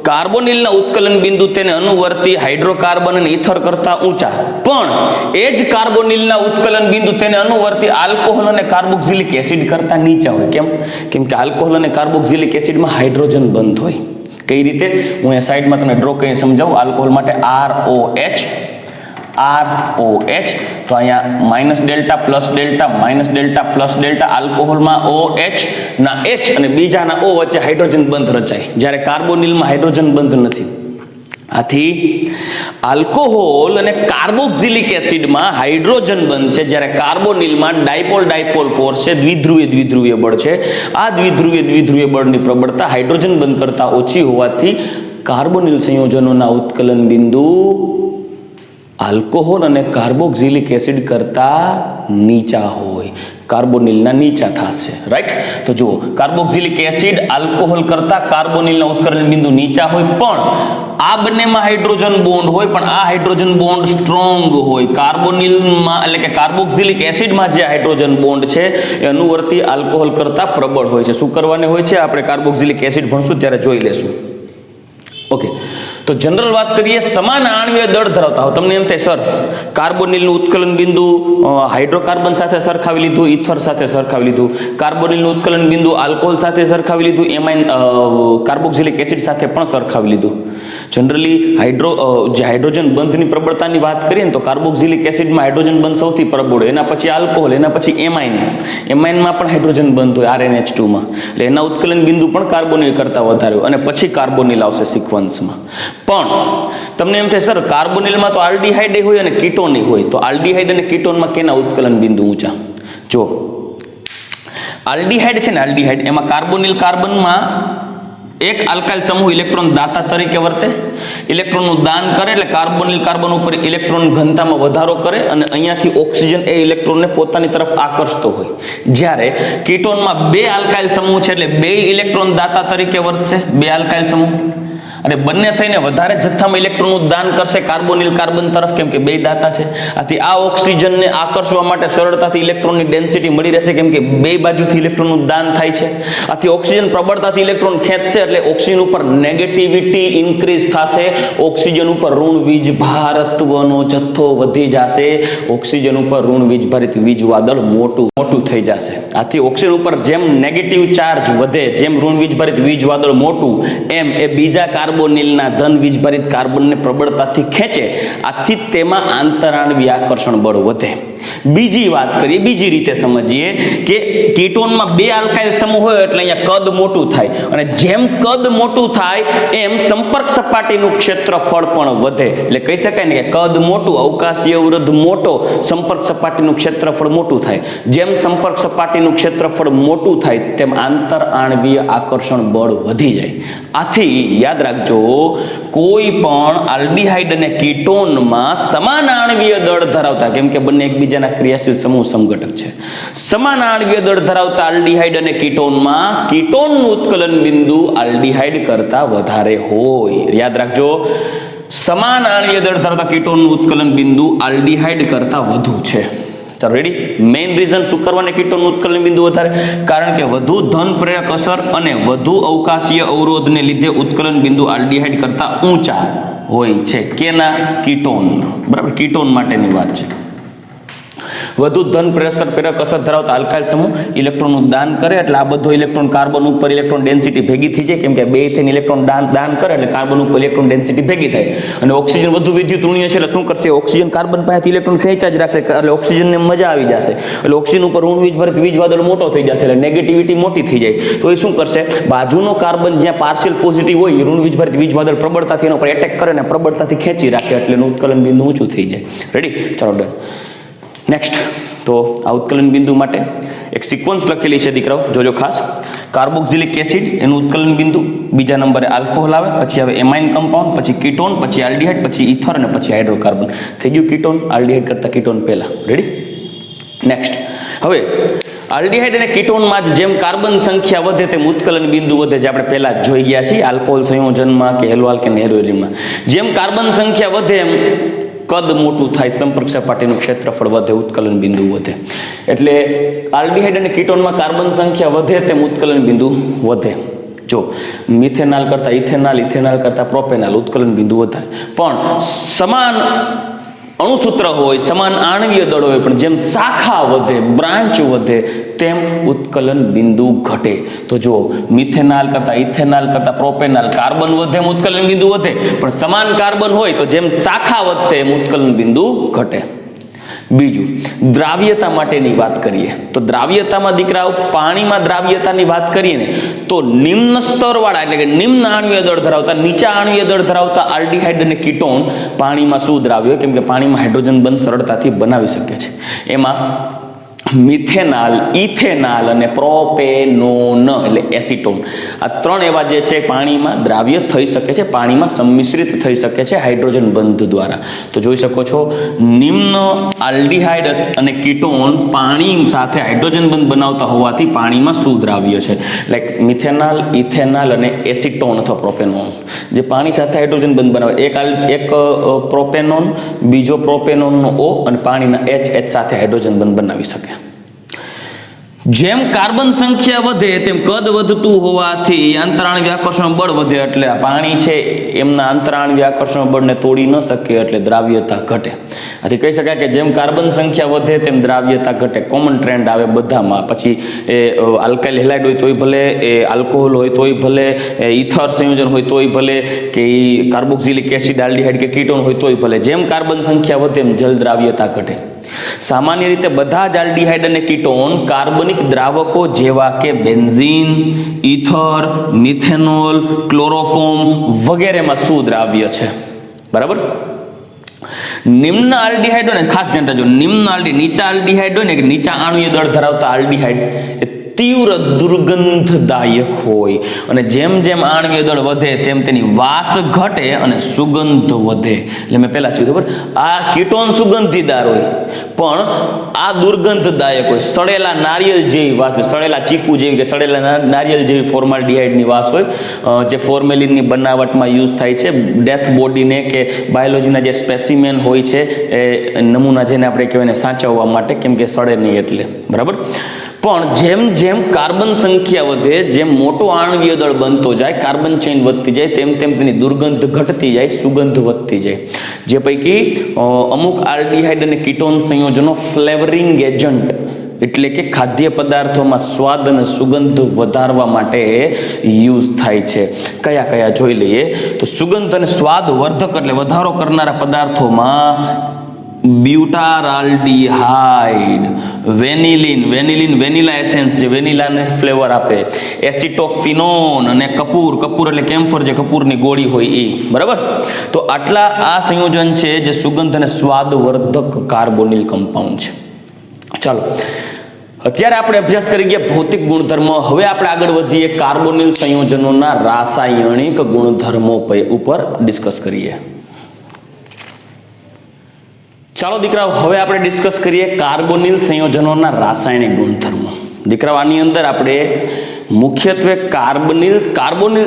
કાર્બોનિલના ઉત્કલન બિંદુ તેને અનુવર્તી હાઇડ્રોકાર્બન અને ઇથર કરતા ઊંચા, પણ એ જ કાર્બોનિલના ઉત્કલન બિંદુ તેને અનુવર્તી આલ્કોહોલ અને કાર્બોક્સિલિક એસિડ કરતા નીચા હોય. કેમ કે આલ્કોહોલ અને કાર્બોક્સિલિક એસિડમાં હાઇડ્રોજન બંધ હોય. કઈ રીતે? હું અહીંયા સાઈડમાં તમને ડ્રો કરીને સમજાવું. આલ્કોહોલ માટે ROH, તો અહીંયા minus delta plus delta, minus delta plus delta. આલ્કોહોલમાં OH ના H અને બીજાના O વચ્ચે હાઇડ્રોજન બંધ રચાય, જ્યારે કાર્બોનિલમાં હાઇડ્રોજન બંધ નથી. આથી આલ્કોહોલ અને કાર્બોક્સિલિક એસિડમાં હાઇડ્રોજન બંધ છે, જ્યારે કાર્બોનિલમાં ડાયપોલ ફોર્સ છે, દ્વિધ્રુવીય બળ છે. આ દ્વિધ્રુવીય બળની પ્રબળતા હાઇડ્રોજન બંધ કરતા ઓછી હોવાથી કાર્બોનિલ સંયોજનોના ઉત્કલન બિંદુ આલ્કોહોલ અને કાર્બોક્સિલિક એસિડ કરતા નીચા હોય, કાર્બોનિલના નીચા થશે. રાઈટ, તો જુઓ, કાર્બોક્સિલિક એસિડ આલ્કોહોલ કરતા કાર્બોનિલના ઉત્કલન બિંદુ નીચા હોય, પણ આ બંનેમાં હાઇડ્રોજન બોન્ડ હોય, પણ આ હાઇડ્રોજન બોન્ડ સ્ટ્રોંગ હોય. કાર્બોનિલમાં એટલે કે કાર્બોક્સિલિક એસિડમાં જે હાઇડ્રોજન બોન્ડ છે એ અનુવર્તી આલ્કોહોલ કરતા પ્રબળ હોય છે. શું કરવાને હોય છે? આપણે કાર્બોક્સિલિક એસિડ ભણશું ત્યારે જોઈ લેશું. ઓકે, તો જનરલ વાત કરીએ, સમાન આણ્વીય દળ ધરાવતા હોય. તમને એમ થાય સર કાર્બોનિલનું ઉત્કલન બિંદુ હાઇડ્રોકાર્બન સાથે સરખાવી લીધું, ઇથર સાથે સરખાવી લીધું, કાર્બોનિલનું ઉત્કલન બિંદુ આલ્કોહોલ સાથે સરખાવી લીધું, એમાઇન કાર્બોક્સિલિક એસિડ સાથે પણ સરખાવી લીધું. જનરલી જે હાઇડ્રોજન બંધની પ્રબળતાની વાત કરીએ ને તો કાર્બોક્સિલિક એસિડમાં હાઇડ્રોજન બંધ સૌથી પ્રબળ હોય, એના પછી આલ્કોહોલ, એના પછી એમાઇનમાં પણ હાઇડ્રોજન બંધ હોય RnH2માં, એટલે એના ઉત્કલન બિંદુ પણ કાર્બોનિલ કરતા વધારે હોય, અને પછી કાર્બોનિલ આવશે સિક્વન્સમાં. પણ તમને એમ થાય સર કાર્બોનિલમાં તો આલ્ડીહાઇડ હોય અને કીટોન હોય, તો આલ્ડીહાઇડ અને કીટોનમાં કેના ઉત્કલન બિંદુ ઊંચા? જો આલ્ડીહાઇડ છે ને, આલ્ડીહાઇડ એમાં કાર્બનમાં એક આલ્કાઇલ સમૂહ ઇલેક્ટ્રોન દાતા તરીકે વર્તે, ઇલેક્ટ્રોનનું દાન કરે, એટલે કાર્બન ઉપર ઇલેક્ટ્રોન ઘનતામાં વધારો કરે, અને અહીંયાથી ઓક્સિજન એ ઇલેક્ટ્રોનને પોતાની તરફ આકર્ષતો હોય. જ્યારે કીટોનમાં બે આલ્કાઇલ સમૂહ છે, એટલે બે ઇલેક્ટ્રોન દાતા તરીકે વર્તશે, બે આલ્કાઇલ સમૂહ. અને બંને થઈને વધારે જથ્થામાં ઇલેક્ટ્રોનનું દાન કરશે કાર્બોનિલ કાર્બન તરફ, કેમ કે બે દાતા છે. આથી આ ઓક્સિજનને આકર્ષવા માટે સરળતાથી ઇલેક્ટ્રોનની ડેન્સિટી મળી રહેશે, કેમ કે બે બાજુથી ઇલેક્ટ્રોનનું દાન થાય છે. આથી ઓક્સિજન પ્રબળતાથી ઇલેક્ટ્રોન ખેંચશે એટલે ઓક્સિજન ઉપર નેગેટિવિટી ઇન્ક્રીઝ થશે, ઓક્સિજન ઉપર ઋણ વીજભારત્વનો જથ્થો વધી જશે, ઓક્સિજન ઉપર ઋણ વીજભારિત વીજ વાદળ મોટું થઈ જશે. આથી ઓક્સિજન ઉપર જેમ નેગેટિવ ચાર્જ વધે, જેમ ઋણ વીજભારિત વીજ વાદળ મોટું, એમ એ બીજા કાર્બોનિલના ધન વીજભારિત કાર્બનને પ્રબળતાથી ખેંચે. આથી તેમાં આંતરાણવીય આકર્ષણ બળ વધે. બીજી વાત કરીએ, બીજી રીતે સમજીએ કે કીટોનમાં બે આલ્કાઇલ સમૂહ હોય એટલે અહીંયા કદ મોટું થાય, અને જેમ કદ મોટું થાય એમ સંપર્ક સપાટીનું ક્ષેત્રફળ પણ વધે. એટલે કહી શકાય ને કે કદ મોટું, અવકાશીય વૃદ્ધ મોટો, સંપર્ક સપાટીનું ક્ષેત્રફળ મોટું થાય. જેમ સંપર્ક સપાટીનું ક્ષેત્રફળ મોટું થાય તેમ આંતર આણવીય આકર્ષણ બળ વધી જાય. આથી યાદ રાખજો, કોઈ પણ આલ્ડીહાઇડ અને કીટોનમાં સમાન આણવીય દળ ધરાવતા, કેમ કે બંને એકબીજાના ક્રિયાશીલ સમૂહ સમઘટક છે, સમાન આણવીય દળ ધરાવતા આલ્ડીહાઇડ અને કીટોનમાં કીટોનનું ઉત્કલન બિંદુ આલ્ડીહાઇડ કરતા વધારે હોય. યાદ રાખજો, સમાન આણવીય દળ ધરાવતા કીટોનનું ઉત્કલન બિંદુ આલ્ડીહાઇડ કરતા વધુ છે. ચાલો રેડી. મેઇન રીઝન શું કરવાને કીટોનનું ઉત્કલન બિંદુ વધારે? કારણ કે વધુ ધન પ્રેરક અસર અને વધુ અવકાશીય અવરોધને લીધે ઉત્કલન બિંદુ આલ્ડીહાઇડ કરતા ઊંચા હોય છે. કેના? કીટોન. બરાબર, કીટોન માટેની વાત છે. વધુ ધન પ્રેરક અસર ધરાવતા આલ્કાઇલ સમૂહ ઇલેક્ટ્રોનનું દાન કરે એટલે આ બધો ઇલેક્ટ્રોન કાર્બન ઉપર ઇલેક્ટ્રોન ડેન્સિટી ભેગી થઈ જાય, કેમ કે બે થઈને ઇલેક્ટ્રોન દાન કરે એટલે કાર્બન ઉપર ઇલેક્ટ્રોન ડેન્સિટી ભેગી થાય. અને ઓક્સિજન વધુ વિદ્યુત ઋણીય છે એટલે શું કરશે? ઓક્સિજન કાર્બન પાસેથી ઇલેક્ટ્રોન ખેંચા જ રાખશે એટલે ઓક્સિજનને મજા આવી જશે. એટલે ઓક્સિજન ઉપર ઋણ વીજભારિત વીજ વાદળ મોટો થઈ જશે એટલે નેગેટિવિટી મોટી થઈ જાય. તો એ શું કરશે? બાજુનો કાર્બન જ્યાં પાર્શિયલ પોઝિટિવ હોય, ઋણ વીજભારિત વીજ વાદળ પ્રબળતાથી એના ઉપર એટેક કરે ને પ્રબળતાથી ખેંચી રાખે એટલે એનું ઉત્કલન બિંદુ ઊંચું થઈ જાય. રેડી? ચાલો ડન. નેક્સ્ટ, તો આ ઉત્કલન બિંદુ માટે એક સિક્વન્સ લખેલી છે દીકરાઓ, જોજો ખાસ. કાર્બોક્સિલિક એસિડ એનું ઉત્કલન બિંદુ, બીજા નંબરે આલ્કોહોલ આવે, પછી આવે એમાઇન કમ્પાઉન્ડ, પછી કીટોન, પછી આલ્ડીહાઇડ, પછી ઇથર અને પછી હાઇડ્રોકાર્બન. થઈ ગયું કીટોન. આલ્ડીહાઇડ કરતા કીટોન પહેલા. રેડી? નેક્સ્ટ, હવે આલ્ડીહાઇડ અને કીટોનમાં જેમ કાર્બન સંખ્યા વધે તેમ ઉત્કલન બિંદુ વધે, જે આપણે પહેલા જ જોઈ ગયા છીએ આલ્કોહોલ સંયોજનમાં કે હેલોઆલ્કેન હેરોઇનમાં. જેમ કાર્બન સંખ્યા વધે એમ કદ મોટું થાય, સંપર્ક સપાટીનું ક્ષેત્રફળ વધે, ઉત્કલન બિંદુ વધે. એટલે આલ્ડીહાઇડ અને કીટોનમાં કાર્બન સંખ્યા વધે તેમ ઉત્કલન બિંદુ વધે. જો મિથેનાલ કરતા ઇથેનાલ, ઇથેનાલ કરતા પ્રોપેનાલ, ઉત્કલન બિંદુ વધારે. પણ સમાન અણુસૂત્ર હોય, સમાન આણવીય દળ હોય, પણ જેમ શાખા વધે, બ્રાન્ચ વધે તેમ ઉત્કલન બિંદુ ઘટે. તો જો મિથેનાલ કરતા ઇથેનાલ કરતા પ્રોપેનાલ કાર્બન વધે એમ ઉત્કલન બિંદુ વધે, પણ સમાન કાર્બન હોય તો જેમ શાખા વધશે એમ ઉત્કલન બિંદુ ઘટે. બીજું, દ્રાવ્યતા માટેની વાત કરીએ તો દ્રાવ્યતામાં દીકરાઓ, પાણીમાં દ્રાવ્યતાની વાત કરીએ ને તો નિમ્ન સ્તરવાળા એટલે કે નિમ્ન આણવીય દળ ધરાવતા, નીચા આણવીય દળ ધરાવતા આલ્ડીહાઇડ અને કીટોન પાણીમાં શું દ્રાવ્ય? કેમ કે પાણીમાં હાઇડ્રોજન બંધ સરળતાથી બનાવી શકે છે. એમાં મિથેનાલ, ઇથેનાલ અને પ્રોપેનોન એટલે એસિટોન, આ ત્રણ એવા જે છે પાણીમાં દ્રાવ્ય થઈ શકે છે, પાણીમાં સંમિશ્રિત થઈ શકે છે હાઇડ્રોજન બંધ દ્વારા. તો જોઈ શકો છો, નિમ્ન આલ્ડીહાઇડ અને કીટોન પાણી સાથે હાઇડ્રોજન બંધ બનાવતા હોવાથી પાણીમાં શું દ્રાવ્ય છે? લાઈક મિથેનાલ, ઇથેનાલ અને એસિટોન અથવા પ્રોપેનોન જે પાણી સાથે હાઇડ્રોજન બંધ બનાવે. એક પ્રોપેનોન, બીજો પ્રોપેનોનનો O અને પાણીના H સાથે હાઇડ્રોજન બંધ બનાવી શકે. જેમ કાર્બન સંખ્યા વધે તેમ કદ વધતું હોવાથી આંતરાણવીય આકર્ષણ બળ વધે, એટલે આ પાણી છે એમના આંતરાણવીય આકર્ષણ બળને તોડી ન શકે એટલે દ્રાવ્યતા ઘટે. આથી કહી શકાય કે જેમ કાર્બન સંખ્યા વધે તેમ દ્રાવ્યતા ઘટે. કોમન ટ્રેન્ડ આવે બધામાં. પછી એ આલ્કાઇલ હેલાઇડ હોય તોય ભલે, એ આલ્કોહોલ હોય તોય ભલે, ઇથર સંયોજન હોય તોય ભલે, કે કાર્બોક્સિલિક એસિડ, આલ્ડીહાઇડ કે કીટોન હોય તોય ભલે, જેમ કાર્બન સંખ્યા વધે એમ જલ દ્રાવ્યતા ઘટે. સામાન્ય રીતે બધા જ આલ્ડીહાઇડ અને કીટોન કાર્બનિક દ્રાવકો જેવા કે બેન્ઝીન, ઇથર, મિથેનોલ, ક્લોરોફોર્મ વગેરેમાં શું દ્રાવ્ય છે? બરાબર. નિમ્ન આલ્ડીહાઇડ હોય ને, ખાસ ધ્યાન રાખજો, નિમ્ન નીચા આલ્ડીહાઇડ હોય ને કે નીચા આણવીય દળ ધરાવતા આલ્ડીહાઇડ, એ તીવ્ર દુર્ગંધદાયક હોય અને જેમ જેમ આણ્વીય દળ વધે તેમ તેની વાસ ઘટે અને સુગંધ વધે. એટલે મેં પહેલા કીધું બરાબર, આ કીટોન સુગંધીદાર હોય પણ આ દુર્ગંધદાયક હોય. સડેલા નારિયેળ જેવી વાસ, સડેલા ચીકુ જેવી કે સડેલા નારિયેળ જેવી ફોર્માલ્ડિહાઇડની વાસ હોય, જે ફોર્મેલિનની બનાવટમાં યુઝ થાય છે ડેથ બોડીને કે બાયોલોજીના જે સ્પેસિમેન હોય છે એ નમૂના જેને આપણે કહેવાય સાચવવા માટે, કેમ કે સડે નહીં એટલે. બરાબર. પણ જેમ જેમ કાર્બન સંખ્યા વધે, જેમ મોટો આણ્વીય દળ બનતો જાય, કાર્બન ચેઇન વધતી જાય, તેમ તેમ તેની દુર્ગંધ ઘટતી જાય, સુગંધ વધતી જાય. જે પૈકી અમુક આલ્ડીહાઇડ અને કીટોન સંયોજનો ફ્લેવરિંગ એજન્ટ એટલે કે ખાદ્ય પદાર્થોમાં સ્વાદ અને સુગંધ વધારવા માટે યુઝ થાય છે. કયા કયા જોઈ લઈએ તો સુગંધ અને સ્વાદ વર્ધક એટલે વધારો કરનારા પદાર્થોમાં બ્યુટારાલ્ડીહાઇડ, વેનિલિન, વેનિલા એસેન્સ જે વેનિલાને ફ્લેવર આપે, એસિટોફિનોન અને કપૂર એટલે કેમ્ફર જે કપૂરની ગોળી હોય એ. બરાબર. તો આટલા આ સંયોજન છે જે સુગંધ અને સ્વાદ વર્ધક કાર્બોનિલ કમ્પાઉન્ડ છે. ચાલો, અત્યારે આપણે અભ્યાસ કરી ગયા ભૌતિક ગુણધર્મો. હવે આપણે આગળ વધીએ કાર્બોનિલ સંયોજનોના રાસાયણિક ગુણધર્મો ઉપર ડિસ્કસ કરીએ. ચાલો દીકરાઓ, હવે આપણે ડિસ્કસ કરીએ કાર્બોનિલ સંયોજનોના રાસાયણિક ગુણધર્મો. દીકરાઓ, આની અંદર આપણે મુખ્યત્વે કાર્બોનિલ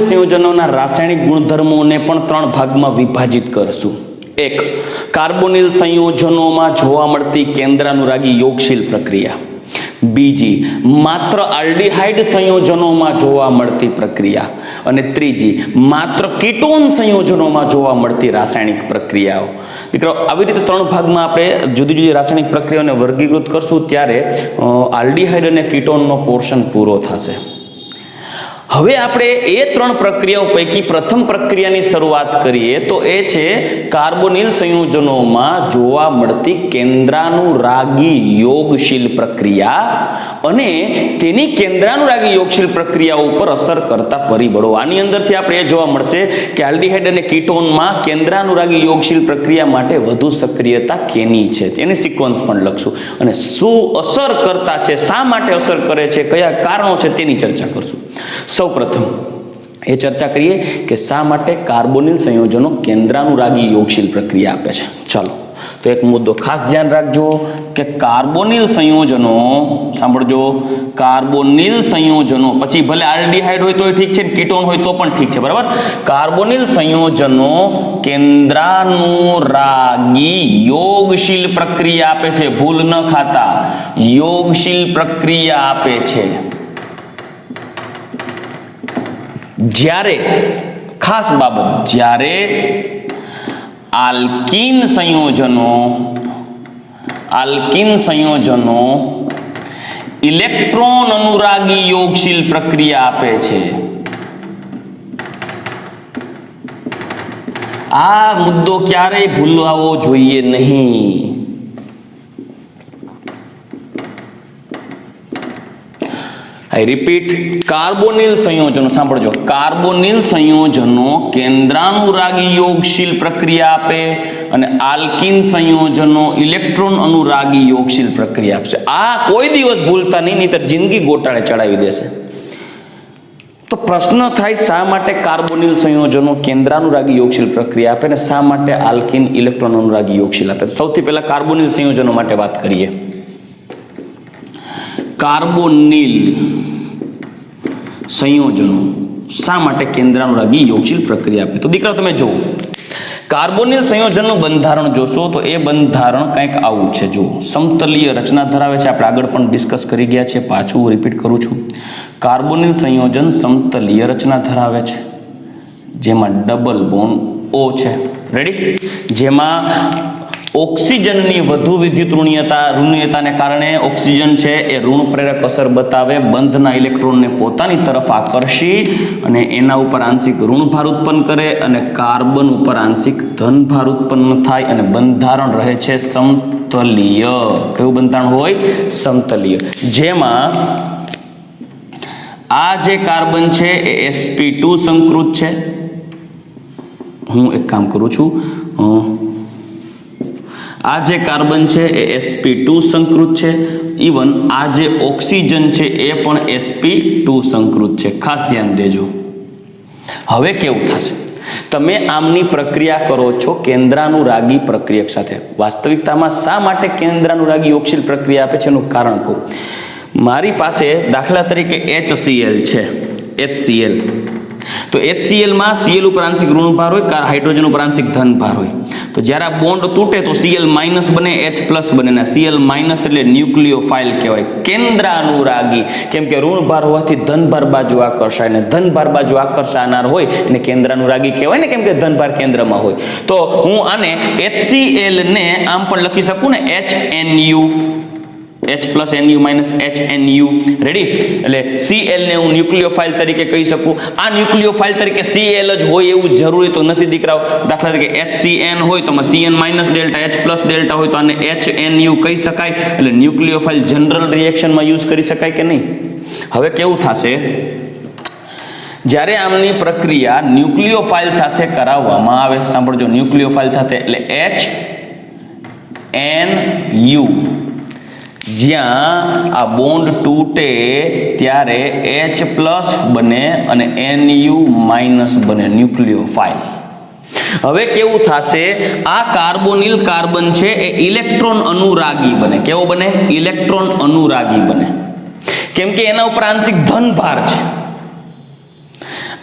સંયોજનોના રાસાયણિક ગુણધર્મોને પણ 3 ભાગમાં વિભાજિત કરશું. 1. કાર્બોનિલ સંયોજનોમાં જોવા મળતી કેન્દ્રાનુરાગી યોગશીલ પ્રક્રિયા. બીજી, માત્ર આલ્ડીહાઇડ સંયોજનોમાં જોવા મળતી પ્રક્રિયા. અને ત્રીજી, માત્ર કીટોન સંયોજનોમાં જોવા મળતી રાસાયણિક પ્રક્રિયાઓ. દીકરો, આવી રીતે 3 ભાગમાં આપણે જુદી જુદી રાસાયણિક પ્રક્રિયાઓને વર્ગીકૃત કરશું, ત્યારે આલ્ડીહાઇડ અને કીટોનનો પોર્શન પૂરો થશે. હવે આપણે એ 3 પ્રક્રિયાઓ પૈકી પ્રથમ પ્રક્રિયાની શરૂઆત કરીએ તો એ છે કાર્બોનિલ સંયોજનોમાં જોવા મળતી કેન્દ્રાનુરાગી યોગશીલ પ્રક્રિયા અને તેની કેન્દ્રાનુરાગી યોગશીલ પ્રક્રિયાઓ ઉપર અસર કરતા પરિબળો. આની અંદરથી આપણે એ જોવા મળશે કે આલ્ડીહાઇડ અને કીટોનમાં કેન્દ્રાનુરાગી યોગશીલ પ્રક્રિયા માટે વધુ સક્રિયતા કેની છે, તેની સિક્વન્સ પણ લખશું અને શું અસર કરતા છે, શા માટે અસર કરે છે, કયા કારણો છે તેની ચર્ચા કરશું. સૌપ્રથમ એ ચર્ચા કરીએ કે શા માટે કાર્બોનિલ સંયોજનો કેન્દ્રાનુરાગી યોગશીલ પ્રક્રિયા આપે છે. ચાલો, તો એક મુદ્દો ખાસ ધ્યાન રાખજો કે કાર્બોનિલ સંયોજનો, સાંભળજો, કાર્બોનિલ સંયોજનો પછી ભલે આલ્ડીહાઇડ હોય તો ઠીક છે, કીટોન હોય તો પણ ઠીક છે. બરાબર. કાર્બોનિલ સંયોજનો કેન્દ્રાનુરાગી યોગશીલ પ્રક્રિયા આપે છે. ભૂલ ન ખાતા, યોગશીલ પ્રક્રિયા આપે છે. જ્યારે, ખાસ બાબત, જ્યારે આલ્કીન સંયોજનો ઇલેક્ટ્રોન અનુરાગી યોગશીલ પ્રક્રિયા આપે છે. આ મુદ્દો ક્યારેય ભૂલવો જોઈએ નહીં. આઈ રિપીટ, કાર્બોનિલ સંયોજનો, સાંભળજો, કાર્બોનિલ સંયોજનો કેન્દ્રાનુરાગી યોગશીલ પ્રક્રિયા આપે અને આલ્કીન સંયોજનો ઇલેક્ટ્રોન અનુરાગી યોગશીલ પ્રક્રિયા આપશે. આ કોઈ દિવસ ભૂલતા નહીં, નહીંતર જિંદગી ગોટાળે ચડાવી દેશે. તો પ્રશ્ન થાય, શા માટે કાર્બોનિલ સંયોજનો કેન્દ્રાનુરાગી યોગશીલ પ્રક્રિયા આપે અને શા માટે આલ્કીન ઇલેક્ટ્રોન અનુરાગી યોગશીલ આપે? સૌથી પહેલા કાર્બોનિલ સંયોજનો માટે વાત કરીએ. કાર્બોનિલ સંયોજનો શા માટે કેન્દ્રાનુરાગી યોગશીલ પ્રક્રિયા આપે? તો દીકરા તમે જુઓ, કાર્બોનિલ સંયોજનનું બંધારણ જોશો તો એ બંધારણ કંઈક આવું છે. જુઓ, સમતલીય રચના ધરાવે છે. આપણે આગળ પણ ડિસ્કસ કરી ગયા છે, પાછું રિપીટ કરું છું. કાર્બોનિલ સંયોજન સમતલીય રચના ધરાવે છે, જેમાં ડબલ બોન્ડ O છે. રેડી? જેમાં ઓક્સિજનની વધુ વિદ્યુત ઋણ્યતાને કારણે ઓક્સિજન છે એ ઋણ પ્રેરક અસર બતાવે, બંધના ઇલેક્ટ્રોનને પોતાની તરફ આકર્ષી અને એના ઉપર આંશિક ઋણ ભાર ઉત્પન્ન કરે અને કાર્બન ઉપર આંશિક ધન ભાર ઉત્પન્ન થાય અને બંધારણ રહે છે સમતલીય. કયું બંધારણ હોય? સમતલીય. જેમાં આ જે કાર્બન છે એ sp2 સંકૃત છે. હું એક કામ કરું છું, આ જે કાર્બન છે એ sp2 સંકૃત છે, ઇવન આ જે ઓક્સિજન છે એ પણ sp2 સંકૃત છે, ખાસ ધ્યાન દેજો. હવે કેવું થશે, તમે આમની પ્રક્રિયા કરો છો કેન્દ્રાનુરાગી પ્રક્રિયક સાથે. વાસ્તવિકતામાં શા માટે કેન્દ્રાનુરાગી ઓક્સિલ પ્રક્રિયા આપે છે એનું કારણ કહું. મારી પાસે દાખલા તરીકે HCl છે, HCl. તો HCl માં Cl ઉપર આંશિક ઋણ ભાર હોય, હાઇડ્રોજન ઉપર આંશિક ધન ભાર હોય. તો જ્યારે આ બોન્ડ તૂટે તો Cl માઇનસ બને, H+ બને, ને Cl માઇનસ એટલે ન્યુક્લિયોફાઇલ કહેવાય, કેન્દ્રાનુરાગી. કેમ કે ઋણ ભાર હોવાથી ધન ભાર બાજુ આકર્ષાય, ને ધન ભાર બાજુ આકર્ષાનાર હોય એને કેન્દ્રાનુરાગી કહેવાય ને, કેમ કે ધન ભાર કેન્દ્રમાં હોય. તો હું આને HCl ને આમ પણ લખી શકું ને, HNu, H+Nu HNu, રેડી. એટલે Cl ને હું ન્યુક્લિયોફાઇલ તરીકે કહી શકું. આ ન્યુક્લિયોફાઇલ તરીકે Cl જ હોય એવું જરૂરી તો નથી દીકરાઓ. દાખલા તરીકે HCN હોય તો Cn- ડેલ્ટા, H+ ડેલ્ટા હોય તો આને HNu કહી શકાય. એટલે ન્યુક્લિયોફાઇલ જનરલ રિએક્શનમાં યુઝ કરી શકાય કે નહીં. હવે કેવું થશે, જ્યારે આમની પ્રક્રિયા ન્યુક્લિયોફાઇલ સાથે કરાવવામાં આવે, સાંભળજો, ન્યુક્લિયોફાઇલ સાથે એટલે HNu, જ્યાં આ બોન્ડ તૂટે ત્યારે H+ બને અને Nu- બને, ન્યુક્લિયોફાઇલ. હવે કેવું થશે, આ કાર્બોનિલ કાર્બન છે એ ઇલેક્ટ્રોન અનુરાગી બને. કેવો બને? ઇલેક્ટ્રોન અનુરાગી બને. કેમ કે એના ઉપર આંશિક ધન ભાર છે.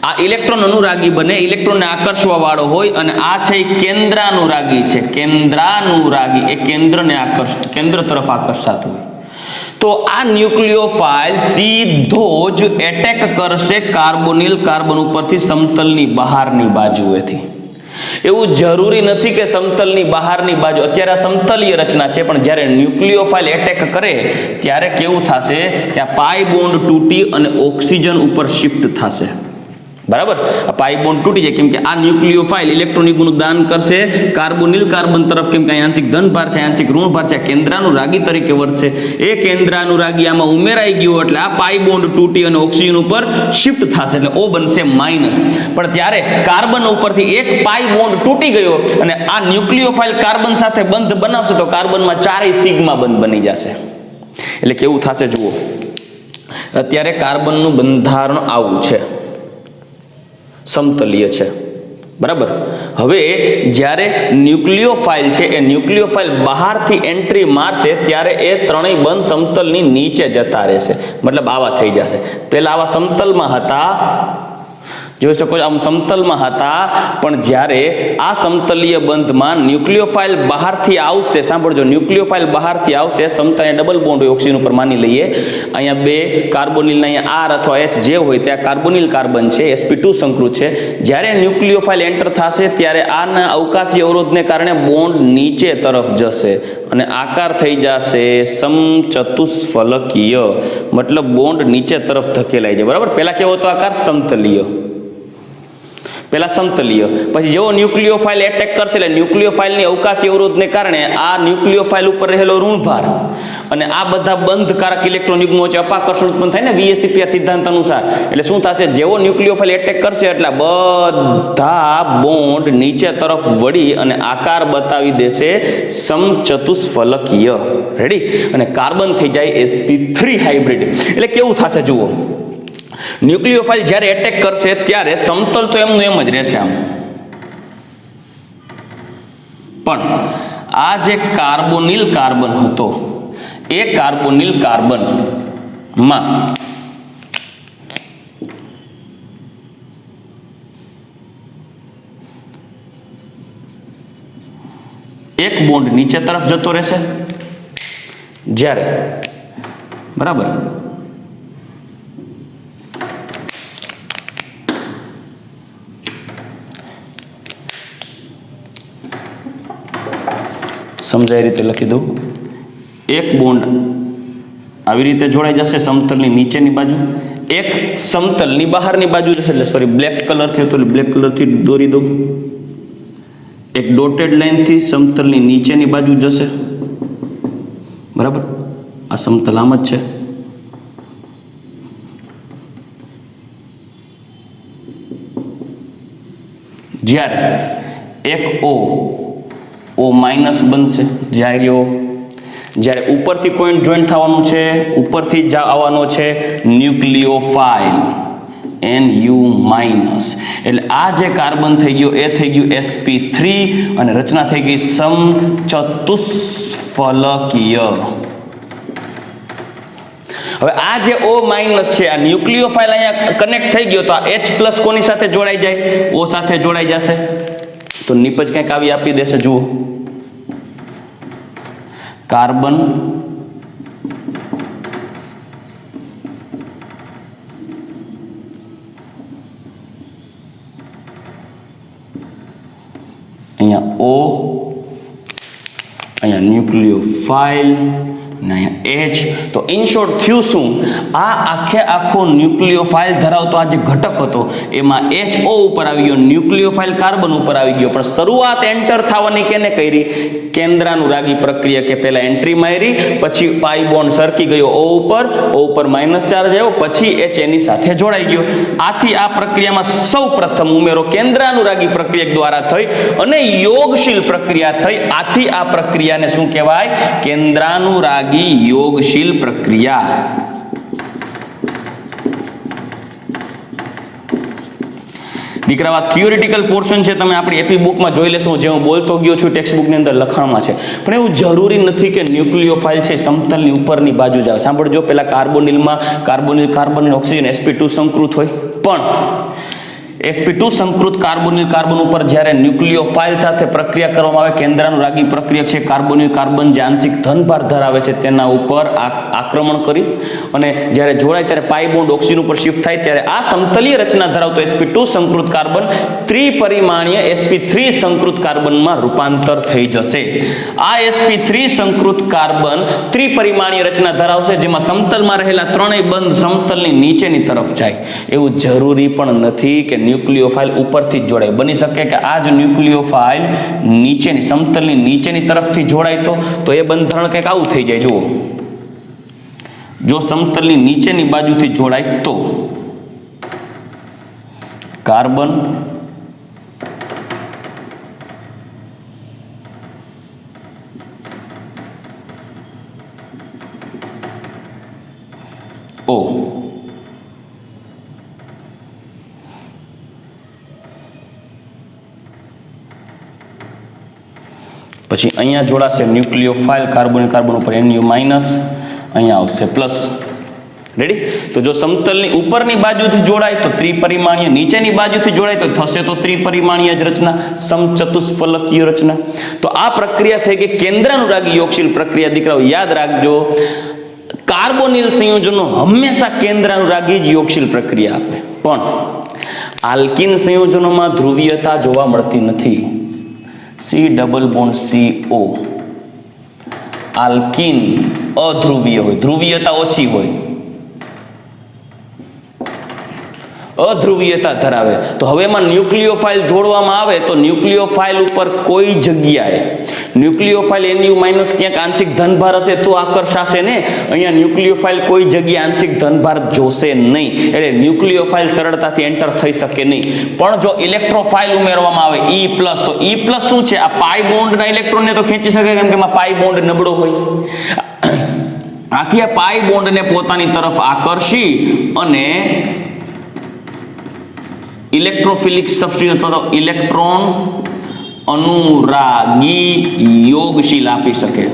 આ ઇલેક્ટ્રોન અનુરાગી બને, ઇલેક્ટ્રોનને આકર્ષવા વાળો હોય, અને આ છે એ કેન્દ્રાનુરાગી છે. કેન્દ્રાનુરાગી એ કેન્દ્ર તરફ આકર્ષાતું હોય. તો આ ન્યુક્લિયોફાઇલ સીધો જ એટેક કરશે કાર્બોનિલ કાર્બન ઉપરથી સમતલની બહારની બાજુએથી. એવું જરૂરી નથી કે સમતલની બહારની બાજુ, અત્યારે આ સમતલીય રચના છે, પણ જ્યારે ન્યુક્લિયોફાઇલ એટેક કરે ત્યારે કેવું થશે કે આ પાઈ બોન્ડ તૂટી અને ઓક્સિજન ઉપર શિફ્ટ થશે. બરાબર, આ પાઈ બોન્ડ તૂટી જાય કેમ કે આ ન્યુક્લિયોફાઇલ ઇલેક્ટ્રોનિકનું દાન કરશે કાર્બોનિલ કાર્બન તરફ. કેમ કે આંશિક ધન ભાર છે, આંશિક ઋણ ભાર છે, કેન્દ્રાનુરાગી તરીકે વર્તશે. એ કેન્દ્રાનુરાગી આમાં ઉમેરાઈ ગયો એટલે આ પાઈ બોન્ડ તૂટી અને ઓક્સિજન ઉપર શિફ્ટ થશે, એટલે O બનશે માઇનસ. પણ ત્યારે કાર્બન ઉપરથી એક પાઈ બોન્ડ તૂટી ગયો અને આ ન્યુક્લિયોફાઇલ કાર્બન સાથે બંધ બનાવશે તો કાર્બનમાં ચારેય સિગ્મા બંધ બની જશે. એટલે કેવું થશે જુઓ, અત્યારે કાર્બનનું બંધારણ આવું છે, સમતલીય છે. બરાબર. હવે જ્યારે ન્યુક્લિયોફાઇલ છે એ ન્યુક્લિયોફાઇલ બહારથી એન્ટ્રી મારશે ત્યારે એ ત્રણેય બંધ સમતલની નીચે જતા રહેશે, મતલબ આવા થઈ જશે. પહેલા આવા સમતલમાં હતા, જોઈ શકો છો આમ સમતલમાં હતા, પણ જ્યારે આ સમતલીય બંધમાં ન્યુક્લિયોફાઇલ બહારથી આવશે, સાંભળજો, ન્યુક્લિયોફાઇલ બહારથી આવશે, સમતલ ડબલ બોન્ડ હોય ઓક્સિજન ઉપર માની લઈએ, અહીંયા બે કાર્બોનિલ, અહીંયા R અથવા H જે હોય ત્યાં કાર્બોનિલ કાર્બન છે, sp2 સંકૃત છે. જ્યારે ન્યુક્લિયોફાઇલ એન્ટર થશે ત્યારે આના અવકાશી અવરોધને કારણે બોન્ડ નીચે તરફ જશે અને આકાર થઈ જશે સમચતુષ્ફલકીય, મતલબ બોન્ડ નીચે તરફ ધકેલાઈ જાય. બરાબર, પહેલા કેવો હતો આકાર? સમતલીય. પહેલા સમતલીય, પછી જેવો ન્યુક્લિયોફાઇલ એટેક કરશે એટલે ન્યુક્લિયોફાઇલની અવકાશી અવરોધને કારણે આ ન્યુક્લિયોફાઇલ ઉપર રહેલો ઋણભાર અને આ બધા બંધકારક ઇલેક્ટ્રોન યુગ્મો વચ્ચે અપાકર્ષણ ઉત્પન્ન થાય ને VSEPR સિદ્ધાંત અનુસાર. એટલે શું થશે, જેવો ન્યુક્લિયોફાઇલ એટેક કરશે એટલે બધા બોન્ડ નીચે તરફ વળી અને આકાર બતાવી દેશે સમચતુષ્ફલકીય. રેડી, અને કાર્બન થઈ જાય sp3 હાઇબ્રિડ. એટલે કેવું થશે જુઓ, ન્યુક્લિયોફાઇલ જ્યારે એટેક કરશે ત્યારે સમતલ તો એમનું એમ જ રહેશે આમ, પણ આ જે કાર્બોનિલ કાર્બન હતો એ કાર્બોનિલ કાર્બન માં એક બોન્ડ નીચે તરફ જતો રહેશે, જ્યારે બરાબર સમજાય રીતે લખી દઉં, એક બોન્ડ આવી રીતે જોડાઈ જશે સમતલની નીચેની બાજુ, એક સમતલની બહારની બાજુ જશે. એટલે સોરી, બ્લેક કલરથી હતું એટલે બ્લેક કલરથી દોરી દઉં. એક ડોટેડ લાઈનથી સમતલની નીચેની બાજુ જશે. બરાબર, આ સમતલ આમ જ છે. જ્યારે એક O O માઇનસ બનશે જ્યારે ઉપરથી કોઈ જોઈન્ટ થવાનું છે, ઉપરથી જ આવવાનો છે ન્યુક્લિયોફાઇલ Nu માઇનસ, એટલે આ જે કાર્બન થઈ ગયો એ થઈ ગયું sp3 અને રચના થઈ ગઈ સમચતુષ્ફલકીય. હવે આ જે O માઇનસ છે, આ ન્યુક્લિયોફાઇલ અહીંયા કનેક્ટ થઈ ગયો તો આ H પ્લસ કોની સાથે જોડાઈ જાય? O સાથે જોડાઈ જશે. તો નિપજ કંઈક આવી આપી દેશે, જુઓ, કાર્બન અહીંયા O, અહીંયા ન્યુક્લિયોફાઇલ અને અહીંયા H. તો ઇન શોર્ટ થયું શું? આ આખો ન્યુક્લિયોફાઇલ ધરાવતો આ જે ઘટક હતો એમાં HO ઉપર આવી ગયો, ન્યુક્લિયોફાઇલ કાર્બન ઉપર આવી ગયો, પણ શરૂઆત એન્ટર થવાની કેને કરી? કેન્દ્રાનુરાગી પ્રક્રિયા, કે પહેલા એન્ટ્રી મારી, પછી પાઈ બોન્ડ સરકી ગયો O ઉપર માઇનસ ચાર્જ આવ્યો, પછી H એની સાથે જોડાઈ ગયો. આથી આ પ્રક્રિયામાં સૌ પ્રથમ ઉમેરો કેન્દ્રાનુરાગી પ્રક્રિયા દ્વારા થઈ અને યોગશીલ પ્રક્રિયા થઈ. આથી આ પ્રક્રિયાને શું કહેવાય? કેન્દ્રાનુરાગી યોગશીલ પ્રક્રિયા. દીકરા, આ થિયોરિટિકલ પોર્શન છે, તમે આપણી એપી બુકમાં જોઈ લેશો, જે હું બોલતો ગયો છું ટેક્સ્ટ બુકની અંદર લખાણમાં છે. પણ એવું જરૂરી નથી કે ન્યુક્લિયોફાઇલ છે સમતલની ઉપરની બાજુ જ આવે. સાંભળજો, પેલા કાર્બોનિલમાં કાર્બન ઓક્સિજન sp2 સંકૃત હોય, પણ sp2 સંકૃત કાર્બન ઉપર જ્યારે ન્યુક્લિયોફાઇલ સાથે પ્રક્રિયા કરવામાં આવે, કેન્દ્રાનુરાગી પ્રક્રિયા છે, કાર્બન જે આંશિક ધનભાર ધરાવે છે તેના ઉપર આક્રમણ કરી અને જ્યારે જોડાય ત્યારે પાઈ બોન્ડ ઓક્સિજન ઉપર શિફ્ટ થાય, ત્યારે આ સમતલીય રચના ધરાવતો sp2 સંકૃત કાર્બન ત્રિપરિમાણીય sp3 સંકૃત કાર્બનમાં રૂપાંતર થઈ જશે. આ sp3 સંકૃત કાર્બન ત્રિપરિમાણીય રચના ધરાવશે, જેમાં સમતલમાં રહેલા ત્રણેય બંધ સમતલની નીચેની તરફ જાય. એવું જરૂરી પણ નથી કે ન્યુક્લિયોફાઇલ ઉપરથી જ જોડાય. બની શકે કે આ જ ન્યુક્લિયોફાઇલ નીચેની સમતલની નીચેની તરફથી જોડાય તો એ બંધારણ કંઈક આવું થઈ જાય. જુઓ, જો સમતલની નીચેની બાજુથી જોડાય તો કાર્બન O, પછી અહીંયા જોડાશે ન્યુક્લિયોફાઇલ કાર્બન ઉપર Nu માઇનસ, અહીંયા આવશે પ્લસ. રેડી? તો જો સમતલની ઉપરની બાજુથી જોડાય તો ત્રિપરિમાણીય, નીચેની બાજુથી જોડાય તો થશે તો ત્રિપરિમાણીય જ રચના, સમચતુષ્ફલકીય રચના. તો આ પ્રક્રિયા થઈ ગઈ કેન્દ્રાનુરાગી યોગશીલ પ્રક્રિયા. દીકરાઓ યાદ રાખજો, કાર્બોનિલ સંયોજનો હંમેશા કેન્દ્રાનુરાગી જ યોગશીલ પ્રક્રિયા આપે, પણ આલ્કિન સંયોજનોમાં ધ્રુવીયતા જોવા મળતી નથી. C double bond CO, alkene અધ્રુવીય હોય, ધ્રુવીયતા ઓછી હોય, અધ્રુવીયતા ધરાવે. તો હવે એમાં ન્યુક્લિયોફાઇલ જોડવામાં આવે તો ન્યુક્લિયોફાઇલ ઉપર કોઈ જગ્યાએ ન્યુક્લિયોફાઇલ Nu માઇનસ ક્યાંક આંશિક ધનભાર હશે તો આકર્ષાશે ને. અહીંયા ન્યુક્લિયોફાઇલ કોઈ જગ્યાએ આંશિક ધનભાર જોશે નહીં, એટલે ન્યુક્લિયોફાઇલ સરળતાથી એન્ટર થઈ શકે નહીં. પણ જો ઇલેક્ટ્રોફાઇલ ઉમેરવામાં આવે E+, તો E+ શું છે? આ પાઈ બોન્ડના ઇલેક્ટ્રોનને તો ખેંચી શકે, કેમ કે એમાં પાઈ બોન્ડ નબળો હોય. આથી આ પાઈ બોન્ડને પોતાની તરફ આકર્ષી અને ઇલેક્ટ્રોફિલિક સબસ્ટિટ્યુટ અથવા તો ઇલેક્ટ્રોન અનુરાગી યોગશીલ આપી શકે,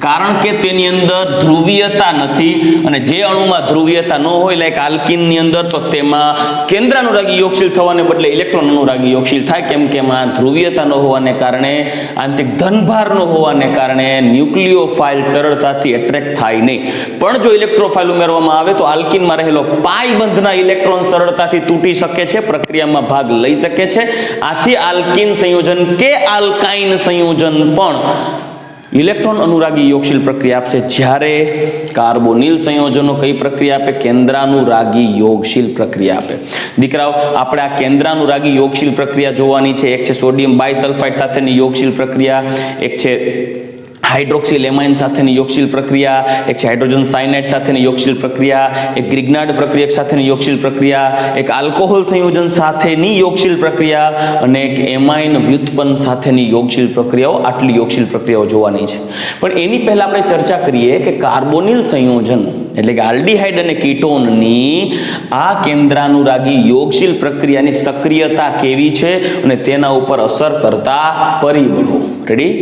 કારણ કે તેની અંદર ધ્રુવીયતા નથી. અને જે અણુમાં ધ્રુવીયતા ન હોય, લાઈક આલ્કિનની અંદર, તો તેમાં કેન્દ્રાનુરાગી યોગશીલ થવાને બદલે ઇલેક્ટ્રોન અનુરાગી યોગશીલ થાય, કેમ કે એમાં ધ્રુવીયતા ન હોવાને કારણે, આંશિક ધનભાર ન હોવાને કારણે ન્યુક્લિયોફાઇલ સરળતાથી એટ્રેક્ટ થાય નહીં. પણ જો ઇલેક્ટ્રોફાઇલ ઉમેરવામાં આવે તો આલ્કિનમાં રહેલો પાઈ બંધના ઇલેક્ટ્રોન સરળતાથી તૂટી શકે છે, પ્રક્રિયામાં ભાગ લઈ શકે છે. આથી આલ્કિન સંયોજન કે આલ્કાઇન સંયોજન પણ ઇલેક્ટ્રોન અનુરાગી યોગશીલ પ્રક્રિયા આપશે, જ્યારે કાર્બોનિલ સંયોજનો કઈ પ્રક્રિયા આપે? કેન્દ્રાનુરાગી યોગશીલ પ્રક્રિયા આપે. દીકરાઓ, આપણે આ કેન્દ્રાનુરાગી યોગશીલ પ્રક્રિયા જોવાની છે. એક છે સોડિયમ બાયસલ્ફાઇડ સાથેની યોગશીલ પ્રક્રિયા, એક છે હાઇડ્રોક્સિલ એમાઇન સાથેની યોગશીલ પ્રક્રિયા, એક છે હાઇડ્રોજન સાયનાઇડ સાથેની યોગશીલ પ્રક્રિયા, એક ગ્રિગ્નાર્ડ પ્રક્રિયક સાથેની યોગશીલ પ્રક્રિયા, એક આલ્કોહોલ સંયોજન સાથેની યોગશીલ પ્રક્રિયા અને એક એમાઇન વ્યુત્પન્ન સાથેની યોગશીલ પ્રક્રિયાઓ. આટલી યોગશીલ પ્રક્રિયાઓ જોવાની છે. પણ એની પહેલા આપણે ચર્ચા કરીએ કે કાર્બોનિલ સંયોજન એટલે કે આલ્ડીહાઇડ અને કીટોનની આ કેન્દ્રાનુરાગી યોગશીલ પ્રક્રિયાની સક્રિયતા કેવી છે અને તેના ઉપર અસર કરતા પરિબળો. રેડી?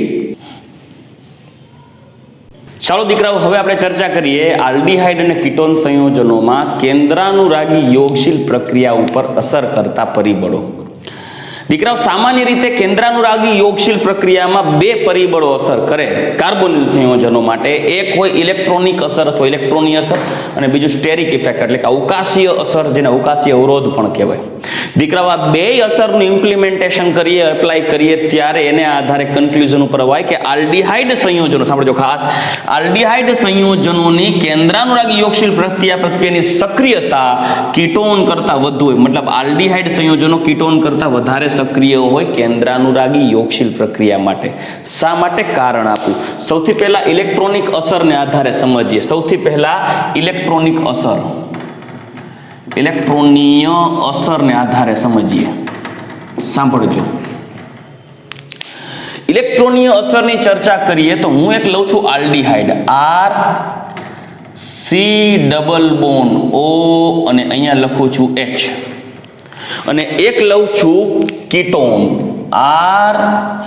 ચાલો દીકરાઓ, હવે આપણે ચર્ચા કરીએ આલ્ડીહાઇડ અને કીટોન સંયોજનોમાં કેન્દ્રાનુરાગી યોગશીલ પ્રક્રિયા ઉપર અસર કરતા પરિબળો. દીકરાઓ, સામાન્ય રીતે કેન્દ્રાનુરાગી યોગશીલ પ્રક્રિયામાં બે પરિબળો અસર કરે કાર્બોનિલ સંયોજનો માટે. એક હોય ઇલેક્ટ્રોનિક અસર અથવા ઇલેક્ટ્રોનીય અસર અને બીજું સ્ટેરિક ઇફેક્ટ એટલે કે અવકાશીય અસર, જેને અવકાશીય અવરોધ પણ કહેવાય. દીકરાઓ, આ બે અસરનું ઇમ્પ્લિમેન્ટેશન કરીએ, એપ્લાય કરીએ ત્યારે એને આધારે કન્ક્લુઝન ઉપર અવાય કે આલ્ડીહાઇડ સંયોજનો, સાંભળજો ખાસ, આલ્ડીહાઇડ સંયોજનોની કેન્દ્રાનુરાગી યોગશીલ પ્રક્રિયા પ્રત્યેની સક્રિયતા કીટોન કરતા વધુ હોય. મતલબ આલ્ડીહાઇડ સંયોજનો કીટોન કરતા વધારે સક્રિય હોય કેન્દ્રાનુરાગી યોગશીલ પ્રક્રિયા માટે. શા માટે? કારણ આપું. સૌથી પહેલા ઇલેક્ટ્રોનિક અસરને આધારે સમજીએ. સૌથી પહેલા ઇલેક્ટ્રોનિક અસર, ઇલેક્ટ્રોનીય અસરને આધારે સમજીએ. સાંભળજો, ઇલેક્ટ્રોનીય અસરની ચર્ચા કરીએ તો હું એક લઉં છું aldehyde, R C double bond O અને અહીંયા લખું છું એચ, અને એક લઉં છું ketone, R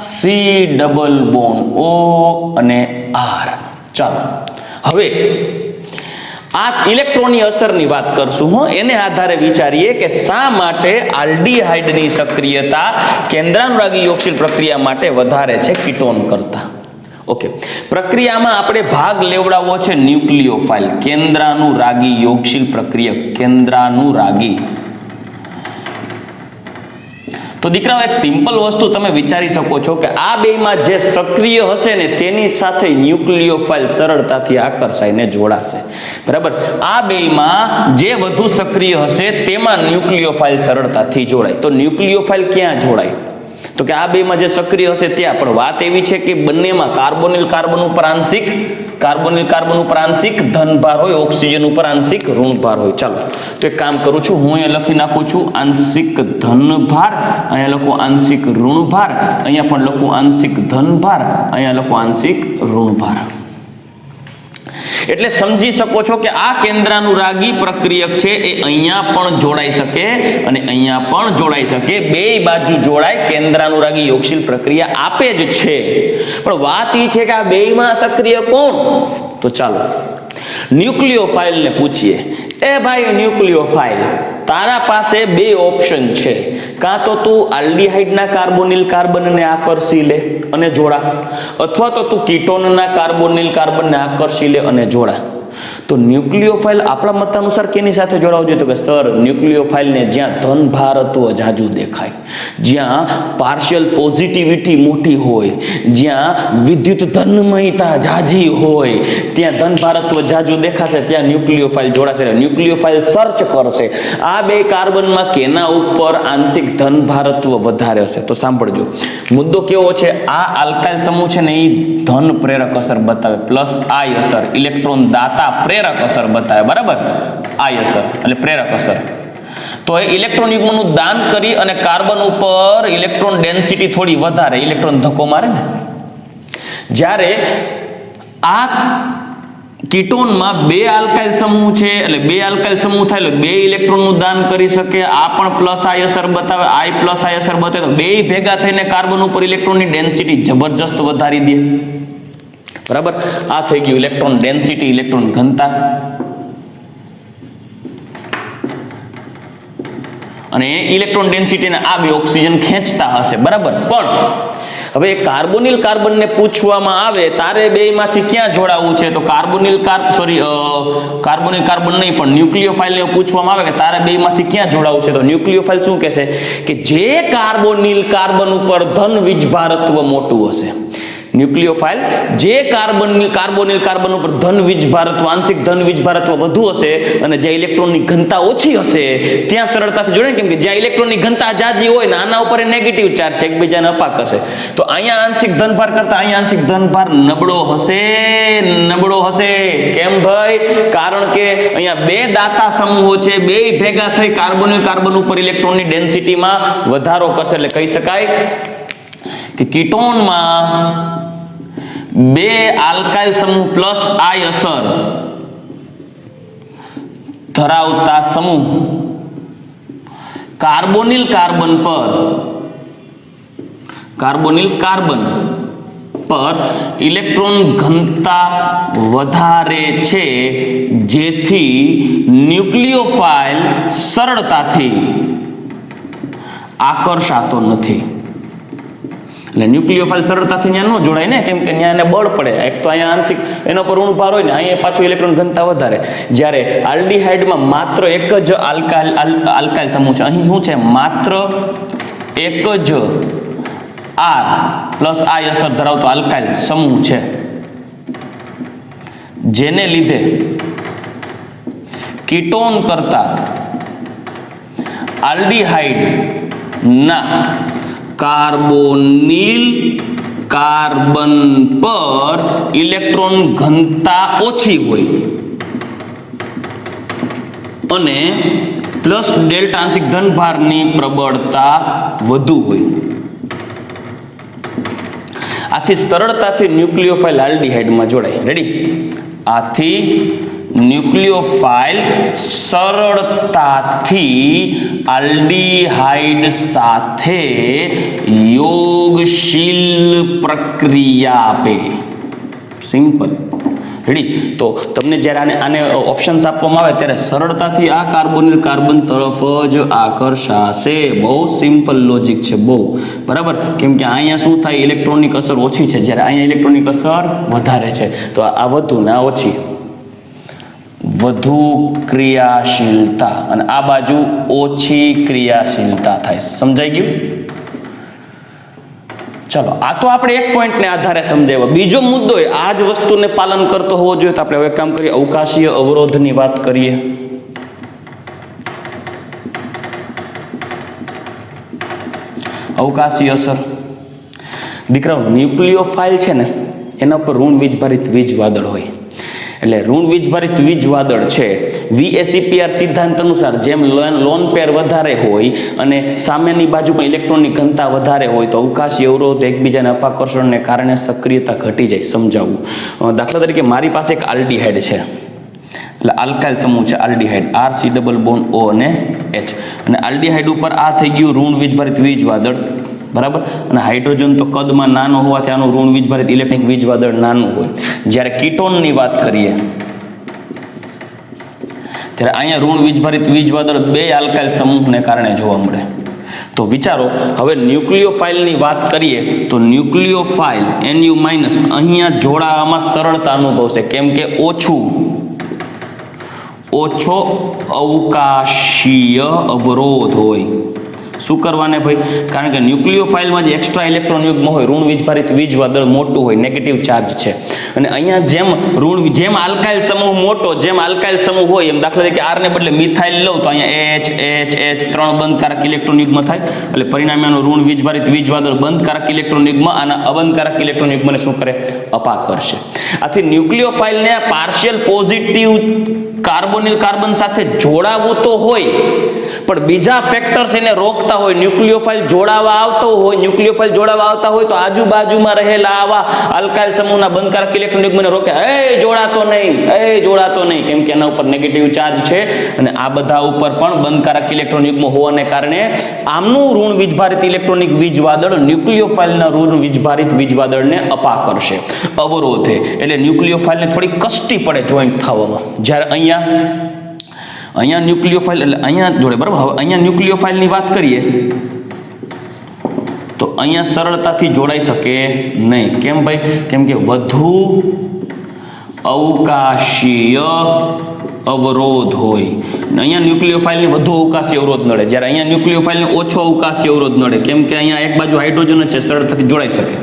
C double bond O અને આર. ચાલો હવે આ ઇલેક્ટ્રોનની અસરની વાત કરશું. એને આધારે વિચારીએ કે શા માટે આલ્ડીહાઇડની સક્રિયતા કેન્દ્રાનુરાગી યોગશીલ પ્રક્રિયા માટે વધારે છે કીટોન કરતા. ઓકે, પ્રક્રિયામાં આપણે ભાગ લેવડાવવો છે ન્યુક્લિયોફાઇલ, કેન્દ્રાનુરાગી યોગશીલ પ્રક્રિયક, કેન્દ્રાનુરાગી. તો દીકરાઓ, એક સિમ્પલ વસ્તુ તમે વિચારી શકો છો કે આ બેમાં જે સક્રિય હશે ને તેની સાથે ન્યુક્લિયોફાઇલ સરળતાથી આકર્ષાઈને જોડાશે. બરાબર? આ બેમાં જે વધુ સક્રિય હશે તેમાં ન્યુક્લિયોફાઇલ સરળતાથી જોડાય. તો ન્યુક્લિયોફાઇલ ક્યાં જોડાય? તો કે આ બેમાં જે સક્રિય હશે ત્યાં. પણ વાત એવી છે કે બંનેમાં કાર્બોનિલ કાર્બન ઉપર આંશિક, કાર્બોનિલ કાર્બન ઉપર આંશિક ધનભાર હોય, ઓક્સિજન ઉપર આંશિક ઋણભાર હોય. ચાલો તો એક કામ કરું છું, હું અહીંયા લખી નાખું છું આંશિક ધનભાર, અહીંયા લખું આંશિક ઋણભાર, અહીંયા પણ લખું આંશિક ધનભાર, અહીંયા લખું આંશિક ઋણભાર. એટલે સમજી શકો છો કે આ કેન્દ્રાનુરાગી પ્રક્રિયક છે એ અહીંયા પણ જોડાઈ શકે અને અહીંયા પણ જોડાઈ શકે. બે બાજુ જોડાય, કેન્દ્રાનુરાગી યોગશીલ પ્રક્રિયા આપે જ છે. પણ વાત એ છે કે આ બેયમાં સક્રિય કોણ? તો ચાલો ન્યુક્લિયોફાઇલને પૂછીએ. એ ભાઈ ન્યુક્લિયોફાઇલ, તારા પાસે બે ઓપ્શન છે. કાં તો તું આલ્ડીહાઇડના કાર્બોનિલ કાર્બનને આકર્ષી લે અને જોડા, અથવા તો તું કીટોનના કાર્બોનિલ કાર્બનને આકર્ષી લે અને જોડા. તો ન્યુક્લિયોફાઇલ આપણા મત અનુસાર કેની સાથે જોડાવવું જોઈએ? તો કે સર, ન્યુક્લિયોફાઇલને જ્યાં ધનભારત્વ જાજુ દેખાય, જ્યાં પાર્શિયલ પોઝિટિવિટી મોટી હોય, જ્યાં વિદ્યુત ધનમયતા જાજી હોય, ત્યાં ધનભારત્વ જાજુ દેખાશે, ત્યાં ન્યુક્લિયોફાઇલ જોડાશે. ન્યુક્લિયોફાઇલ સર્ચ કરશે આ બે કાર્બનમાં કેના ઉપર આંશિક ધનભારત્વ વધારે હશે. તો સાંભળજો, મુદ્દો કેવો છે? આ આલ્કાઇલ સમૂહ છે ને એ ધન પ્રેરક અસર બતાવે, પ્લસ આઈ અસર, ઇલેક્ટ્રોન દાતા પ્રેરક અસર બતાવે. બરાબર? આઈ અસર એટલે પ્રેરક અસર. તો એ ઇલેક્ટ્રોન યુગ્મનું દાન કરી અને કાર્બન ઉપર ઇલેક્ટ્રોન ડેન્સિટી થોડી વધારે, ઇલેક્ટ્રોન ધક્કો મારે ને. જ્યારે આ કીટોનમાં બે આલ્કાઇલ સમૂહ છે એટલે બે આલ્કાઇલ સમૂહ થાય એટલે બે ઇલેક્ટ્રોનનું દાન કરી શકે. આ પણ પ્લસ આઈ અસર બતાવે, આઈ પ્લસ આઈ અસર બતાવે. તો બે ભેગા થઈને કાર્બન ઉપર ઇલેક્ટ્રોનની ડેન્સિટી જબરજસ્ત વધારી દે. બરાબર? આ થઈ ગયું ઇલેક્ટ્રોન ડેન્સિટી, ઇલેક્ટ્રોન ઘનતા. અને એ ઇલેક્ટ્રોન ડેન્સિટીને આ બે ઓક્સિજન ખેંચતા હશે. બરાબર? પણ હવે કાર્બોનિલ કાર્બનને પૂછવામાં આવે તારે બેમાંથી ક્યાં જોડાવું છે? તો કાર્બોનિલ કાર્બન નહીં પણ ન્યુક્લિયોફાઇલને પૂછવામાં આવે કે તારે બેમાંથી ક્યાં જોડાવું છે? તો ન્યુક્લિયોફાઇલ શું કહેશે કે જે કાર્બોનિલ કાર્બન ઉપર ધન વીજભારત્વ મોટું હશે, ન્યુક્લિયોફાઇલ જે કાર્બોનિલ કાર્બન ઉપર ધન વીજભારત્વ આંશિક ધન વીજભારત્વ વધુ હશે અને જ્યાં ઇલેક્ટ્રોનની ઘનતા ઓછી હશે ત્યાં સરળતાથી જોડે, કેમ કે જ્યાં ઇલેક્ટ્રોનની ઘનતા જાજી હોય ને આના ઉપર નેગેટિવ ચાર્જ છે, એકબીજાને અપાક કરશે. તો અહીંયા આંશિક ધનભાર કરતા અહીંયા આંશિક ધનભાર નબળો હશે. કેમ ભાઈ? કારણ કે અહીંયા બે દાતા સમૂહો છે, બે ભેગા થઈ કાર્બોનિલ કાર્બન ઉપર ઇલેક્ટ્રોનની ડેન્સિટીમાં વધારો કરશે. એટલે કહી શકાય કે કીટોનમાં બે આલ્કાઇલ સમૂહ પ્લસ આઈ અસર ધરાવતા સમૂહ કાર્બોનિલ કાર્બન પર ઇલેક્ટ્રોન ઘનતા વધારે છે, જેથી ન્યુક્લિયોફાઇલ સરળતાથી આકર્ષાતો નથી. એટલે ન્યુક્લિયોફાઇલ સરળતાથી ત્યાં ન જોડાય ને, કેમ કે ત્યાં એને બળ પડે. એક તો અહીંયા આંશિક એનો પર ઋણ ભાર હોય ને, અહીંયા પાછું ઇલેક્ટ્રોન ઘનતા વધારે. જ્યારે આલ્ડીહાઇડમાં માત્ર એક જ આલ્કાઇલ સમૂહ છે. અહીં શું છે? માત્ર એક જ આર પ્લસ આઈ અસર ધરાવતો આલ્કાઇલ સમૂહ છે, જેને લીધે કીટોન કરતા આલ્ડીહાઇડ ના કાર્બોનિલ કાર્બન પર ઇલેક્ટ્રોન ઘનતા ઓછી હોય અને પ્લસ ડેલ્ટા આંશિક ધનભારની પ્રબળતા વધુ હોય. આથી સરળતાથી ન્યુક્લિયોફાઇલ આલ્ડીહાઇડમાં જોડાય. રેડી? આથી ન્યુક્લિયોફાઇલ સરળતાથી આલ્ડીહાઇડ સાથે યોગશીલ પ્રક્રિયા આપે. સિમ્પલ. રેડી? તો તમને જ્યારે આને ઓપ્શન્સ આપવામાં આવે ત્યારે સરળતાથી આ કાર્બોનિલ કાર્બન તરફ જ આકર્ષાશે. બહુ સિમ્પલ લોજિક છે, બહુ. બરાબર? કેમ કે અહીંયા શું થાય? ઇલેક્ટ્રોનિક અસર ઓછી છે, જ્યારે અહીંયા ઇલેક્ટ્રોનિક અસર વધારે છે. તો આ વધુ ને આ ઓછી, વધુ ક્રિયાશીલતા અને આ બાજુ ઓછી ક્રિયાશીલતા થાય. સમજાઈ ગયું? ચલો, આ તો આપણે એક પોઈન્ટને આધારે સમજાવ્યો. બીજો મુદ્દો આ જ વસ્તુને પાલન કરતો હોવો જોઈએ. તો આપણે હવે કામ કરીએ, અવકાશીય અવરોધની વાત કરીએ. અવકાશીય અસર. દીકરાઓ, ન્યુક્લિયોફાઇલ છે ને, એના પર ઋણ વીજભારિત વીજ વાદળ હોય. એટલે ઋણ વીજભારિત વીજ વાદળ છે, VACPR સિદ્ધાંત અનુસાર જેમ લોન પેર વધારે હોય અને સામેની બાજુ પણ ઇલેક્ટ્રોનની ઘનતા વધારે હોય, તો અવકાશી અવરોધ એકબીજાના અપાકર્ષણને કારણે સક્રિયતા ઘટી જાય. સમજાવવું. દાખલા તરીકે મારી પાસે એક આલ્ડીહાઇડ છે, એટલે આલ્કાઇલ સમૂહ છે aldehyde, RC double bond O અને H. અને આલ્ડીહાઇડ ઉપર આ થઈ ગયું ઋણ વીજભારિત વીજ વાદળ. બરાબર? અને હાઇડ્રોજન તો કદમાં નાનો હોવાથી આનું ઋણ વીજભારિત ઇલેક્ટ્રિક વીજ વાદળ નાનું હોય. જ્યારે કીટોનની વાત કરીએ ત્યારે અહીંયા ઋણ વીજભારિત વીજ વાદળ બે આલ્કાઇલ સમૂહને કારણે જોવા મળે. તો વિચારો, હવે ન્યુક્લિયોફાઇલની વાત કરીએ તો ન્યુક્લિયોફાઇલ NU- અહીંયા જોડાવામાં સરળતા અનુભવશે, કેમ કે ઓછો અવકાશીય અવરોધ હોય. શું કરવાને ભાઈ? કારણ કે ન્યુક્લિયોફાઇલમાં જે એક્સ્ટ્રા ઇલેક્ટ્રોન યુગ્મ હોય, ઋણ વીજભારિત વીજ વાદળ મોટું હોય, નેગેટિવ ચાર્જ છે. અને અહીંયા જેમ આલ્કાઇલ સમૂહ મોટો, જેમ આલ્કાઇલ સમૂહ હોય, એમ દાખલા તરીકે R ને બદલે મિથાઇલ લઉં તો અહીંયા H ત્રણ બંધકારક ઇલેક્ટ્રોન યુગ્મ થાય. એટલે પરિણામે આનું ઋણ વીજભારિત વીજ વાદળ બંધકારક ઇલેક્ટ્રોન યુગ્મ આના અબંધકારક ઇલેક્ટ્રોન યુગ્મને શું કરે? અપાક કરશે. આથી ન્યુક્લિયોફાઇલને પાર્શિયલ પોઝિટિવ કાર્બોનિલ કાર્બન સાથે જોડાવવું તો હોય, પણ બીજા ફેક્ટર્સ એને રોકતા હોય. ન્યુક્લિયોફાઇલ જોડાવા આવતા હોય તો આજુબાજુમાં રહેલા આવા આલ્કાઇલ સમૂહના બંધકારક ઇલેક્ટ્રોન યુગ્મને રોકે. જોડાતો નહીં, કેમ કે એના ઉપર નેગેટિવ ચાર્જ છે અને આ બધા ઉપર પણ બંધકારક ઇલેક્ટ્રોન યુગ્મ હોવાને કારણે આમનું ઋણ વીજભારિત ઇલેક્ટ્રોનિક વીજ વાદળ ન્યુક્લિયોફાઇલના ઋણ વીજભારિત વીજ વાદળને અપાક કરશે, અવરોધે. એટલે ન્યુક્લિયોફાઇલને થોડી કષ્ટી પડે જોઈન્ટ થવામાં. જ્યારે અહીંયા ન્યુક્લિયોફાઇલ એટલે અહીંયા જોડે. બરાબર? હવે અહીંયા ન્યુક્લિયોફાઇલની વાત કરીએ તો અહીંયા સરળતાથી જોડાઈ શકે નહીં. કેમ ભાઈ? કેમ કે વધુ અવકાશીય અવરોધ હોય. અહીંયા ન્યુક્લિયોફાઇલની વધુ અવકાશી અવરોધ નડે, જ્યારે અહીંયા ન્યુક્લિયોફાઇલને ઓછો અવકાશી અવરોધ નડે. કેમ કે અહીંયા એક બાજુ હાઇડ્રોજન છે, સરળતાથી જોડાઈ શકે.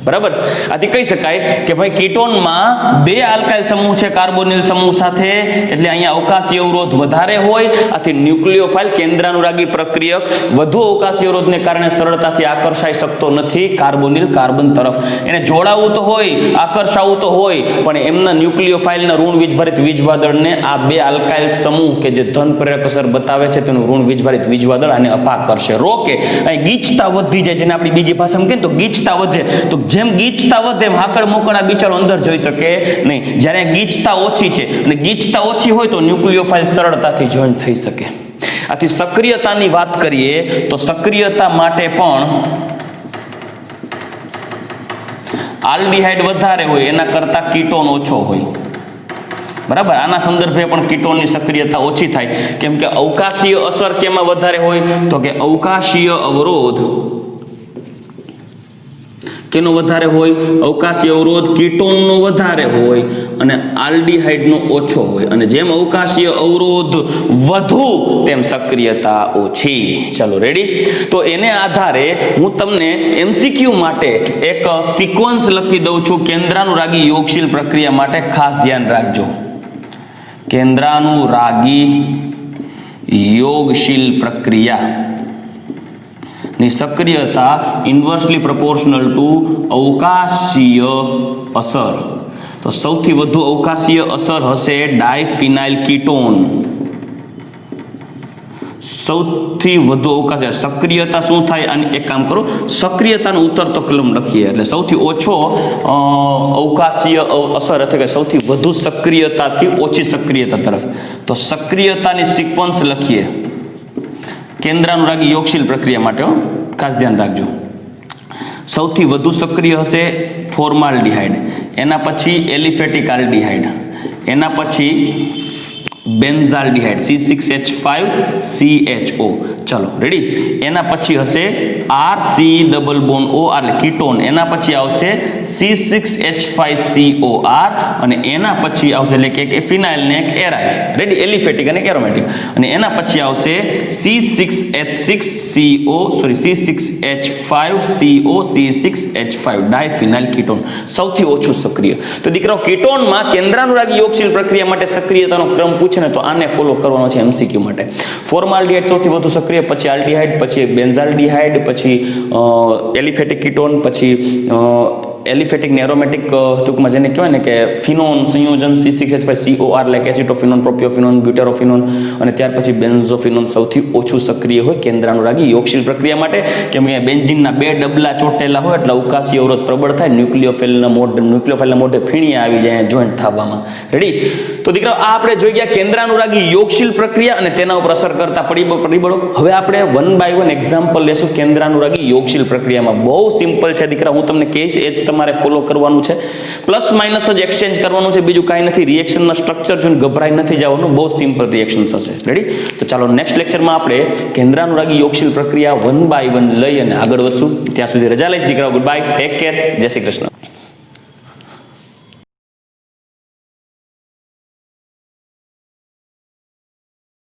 બરાબર. આથી કહી શકાય કે ભાઈ કીટોનમાં બે આલ્કાઇલ સમૂહ છે કાર્બોનિલ સમૂહ સાથે, એટલે અહીંયા અવકાશી અવરોધ વધારે હોય. આથી ન્યુક્લિયોફાઇલ કેન્દ્રાનુરાગી પ્રક્રિયક વધુ અવકાશી અવરોધને કારણે સરળતાથી આકર્ષાઈ શકતો નથી કાર્બોનિલ કાર્બન તરફ. એને જોડાવું તો હોય, આકર્ષાવું તો હોય, પણ એમના ન્યુક્લિયોફાઇલના ઋણ વીજભારિત વીજવાદળને આ બે આલ્કાઇલ સમૂહ કે જે ધન પ્રેરક અસર બતાવે છે તેનું ઋણ વીજભારિત વીજવાદળ આને અપા કરશે, રોકે. અહીં ગીચતા વધી જાય, જેને આપણી બીજી ભાષામાં કહીએ તો ગીચતા વધે. તો જેમ ગીચતા વધે એમ હાકડ મોકળ આ બિચારો અંદર જઈ શકે નહીં. જ્યારે ગીચતા ઓછી છે અને ગીચતા ઓછી હોય તો ન્યુક્લિયોફાઇલ સરળતાથી જોઈન થઈ શકે. આથી સક્રિયતાની વાત કરીએ તો સક્રિયતા માટે પણ આલ્ડીહાઇડ વધારે હોય એના કરતા કીટોન ઓછો હોય. બરાબર. આના સંદર્ભે પણ કીટોનની સક્રિયતા ઓછી થાય. કેમ કે અવકાશીય અસર કેમાં વધારે હોય તો કે અવકાશીય અવરોધ કેનો વધારે હોય? અવકાશીય અવરોધ કીટોનનો વધારે હોય અને આલ્ડીહાઇડનો ઓછો હોય. અને જેમ અવકાશીય અવરોધ વધુ તેમ સક્રિયતા ઓછી. ચલો રેડી. તો એને આધારે હું તમને એમસીક્યુ માટે એક સિક્વન્સ લખી દઉં છું કેન્દ્રાનુરાગી યોગશીલ પ્રક્રિયા માટે. ખાસ ધ્યાન રાખજો. કેન્દ્રાનુરાગી યોગશીલ પ્રક્રિયા ની સક્રિયતા ઇન્વર્સલી પ્રોપોર્શનલ ટુ અવકાશીય અસર. તો સૌથી વધુ અવકાશીય અસર હશે ડાયફિનાઇલ કીટોન. સૌથી વધુ અવકાશીય સક્રિયતા શું થાય? અને એક કામ કરો, સક્રિયતાનો ઉતરતો ક્રમ લખીએ. એટલે સૌથી ઓછો અવકાશીય અસર એટલે કે સૌથી વધુ સક્રિયતાથી ઓછી સક્રિયતા તરફ. તો સક્રિયતાની સિક્વન્સ લખીએ કેન્દ્રાનુરાગી યોગશીલ પ્રક્રિયા માટે. ખાસ ધ્યાન રાખજો. સૌથી વધુ સક્રિય હશે ફોર્માલ્ડિહાઇડ, એના પછી એલિફેટિક આલ્ડિહાઇડ, એના પછી બેન્ઝાલ્ડિહાઇડ C6H5CHO. ચલો રેડી. એના પછી હશે RC ડબલ બોન્ડ OR એટલે કીટોન. એના પછી આવશે C6H5COR અને એના પછી આવશે એટલે કે ફિનાઇલ ને એક એરાઇલ. રેડી. એલિફેટિક અને એરોમેટિક. અને એના પછી આવશે C6H5CO C6H5 ડાયફિનાઇલ કીટોન. સૌથી ઓછું સક્રિય. તો દીકરાઓ કીટોનમાં કેન્દ્રાનુરાગી યોગશીલ પ્રક્રિયા માટે સક્રિયતાનો ક્રમ પૂછે ને તો આને ફોલો કરવાનો છે એમસીક્યુ માટે. ફોર્માલ્ડિહાઇડ સૌથી વધુ સક્રિય, પછી આલ્ડિહાઇડ, પછી બેન્ઝાલ્ડિહાઇડ, પછી એલિફેટિક કીટોન, પછી એલિફેટિક ને એરોમેટિક ટૂંકમાં જેને કહેવાય ને કે ફિનોન સંયોજન C6H5COR લાઈક એસિટોફિનોન, પ્રોપિયોફિનોન, બ્યુટેરોફિનોન અને ત્યાર પછી બેન્ઝોફિનોન સૌથી ઓછું સક્રિય હોય કેન્દ્રાનુરાગી યોગશીલ પ્રક્રિયા માટે. કેમ કે બેન્ઝીનના બે ડબલા ચોટેલા હોય એટલે અવકાશી અવરોધ પ્રબળ થાય, ન્યુક્લિયોફાઇલના મોઢે ફીણિયા આવી જાય જોઈન્ટ થવામાં. રેડી. તો દીકરાઓ આ આપણે જોઈ ગયા કેન્દ્રાનુરાગી યોગશીલ પ્રક્રિયા અને તેના ઉપર અસર કરતા પરિબળો. હવે આપણે વન બાય વન એક્ઝામ્પલ લેશું કેન્દ્રાનુરાગી યોગશીલ પ્રક્રિયામાં. બહુ સિમ્પલ છે દીકરા, હું તમને કહીશ એ જ તમારે ફોલો કરવાનું છે. પ્લસ માઇનસ જ એક્સચેન્જ કરવાનું છે, બીજું કાંઈ નથી. રિએક્શનના સ્ટ્રક્ચર જોઈને ગભરાઈ નથી જવાનું, બહુ સિમ્પલ રિએક્શન્સ હશે. રેડી. તો ચાલો નેક્સ્ટ લેક્ચરમાં આપણે કેન્દ્રાનુરાગી યોગશીલ પ્રક્રિયા વન બાય વન લઈ અને આગળ વધશું. ત્યાં સુધી રજા લઈશ દીકરાઓ. ગુડ બાય, ટેક કેર, જય શ્રી કૃષ્ણ.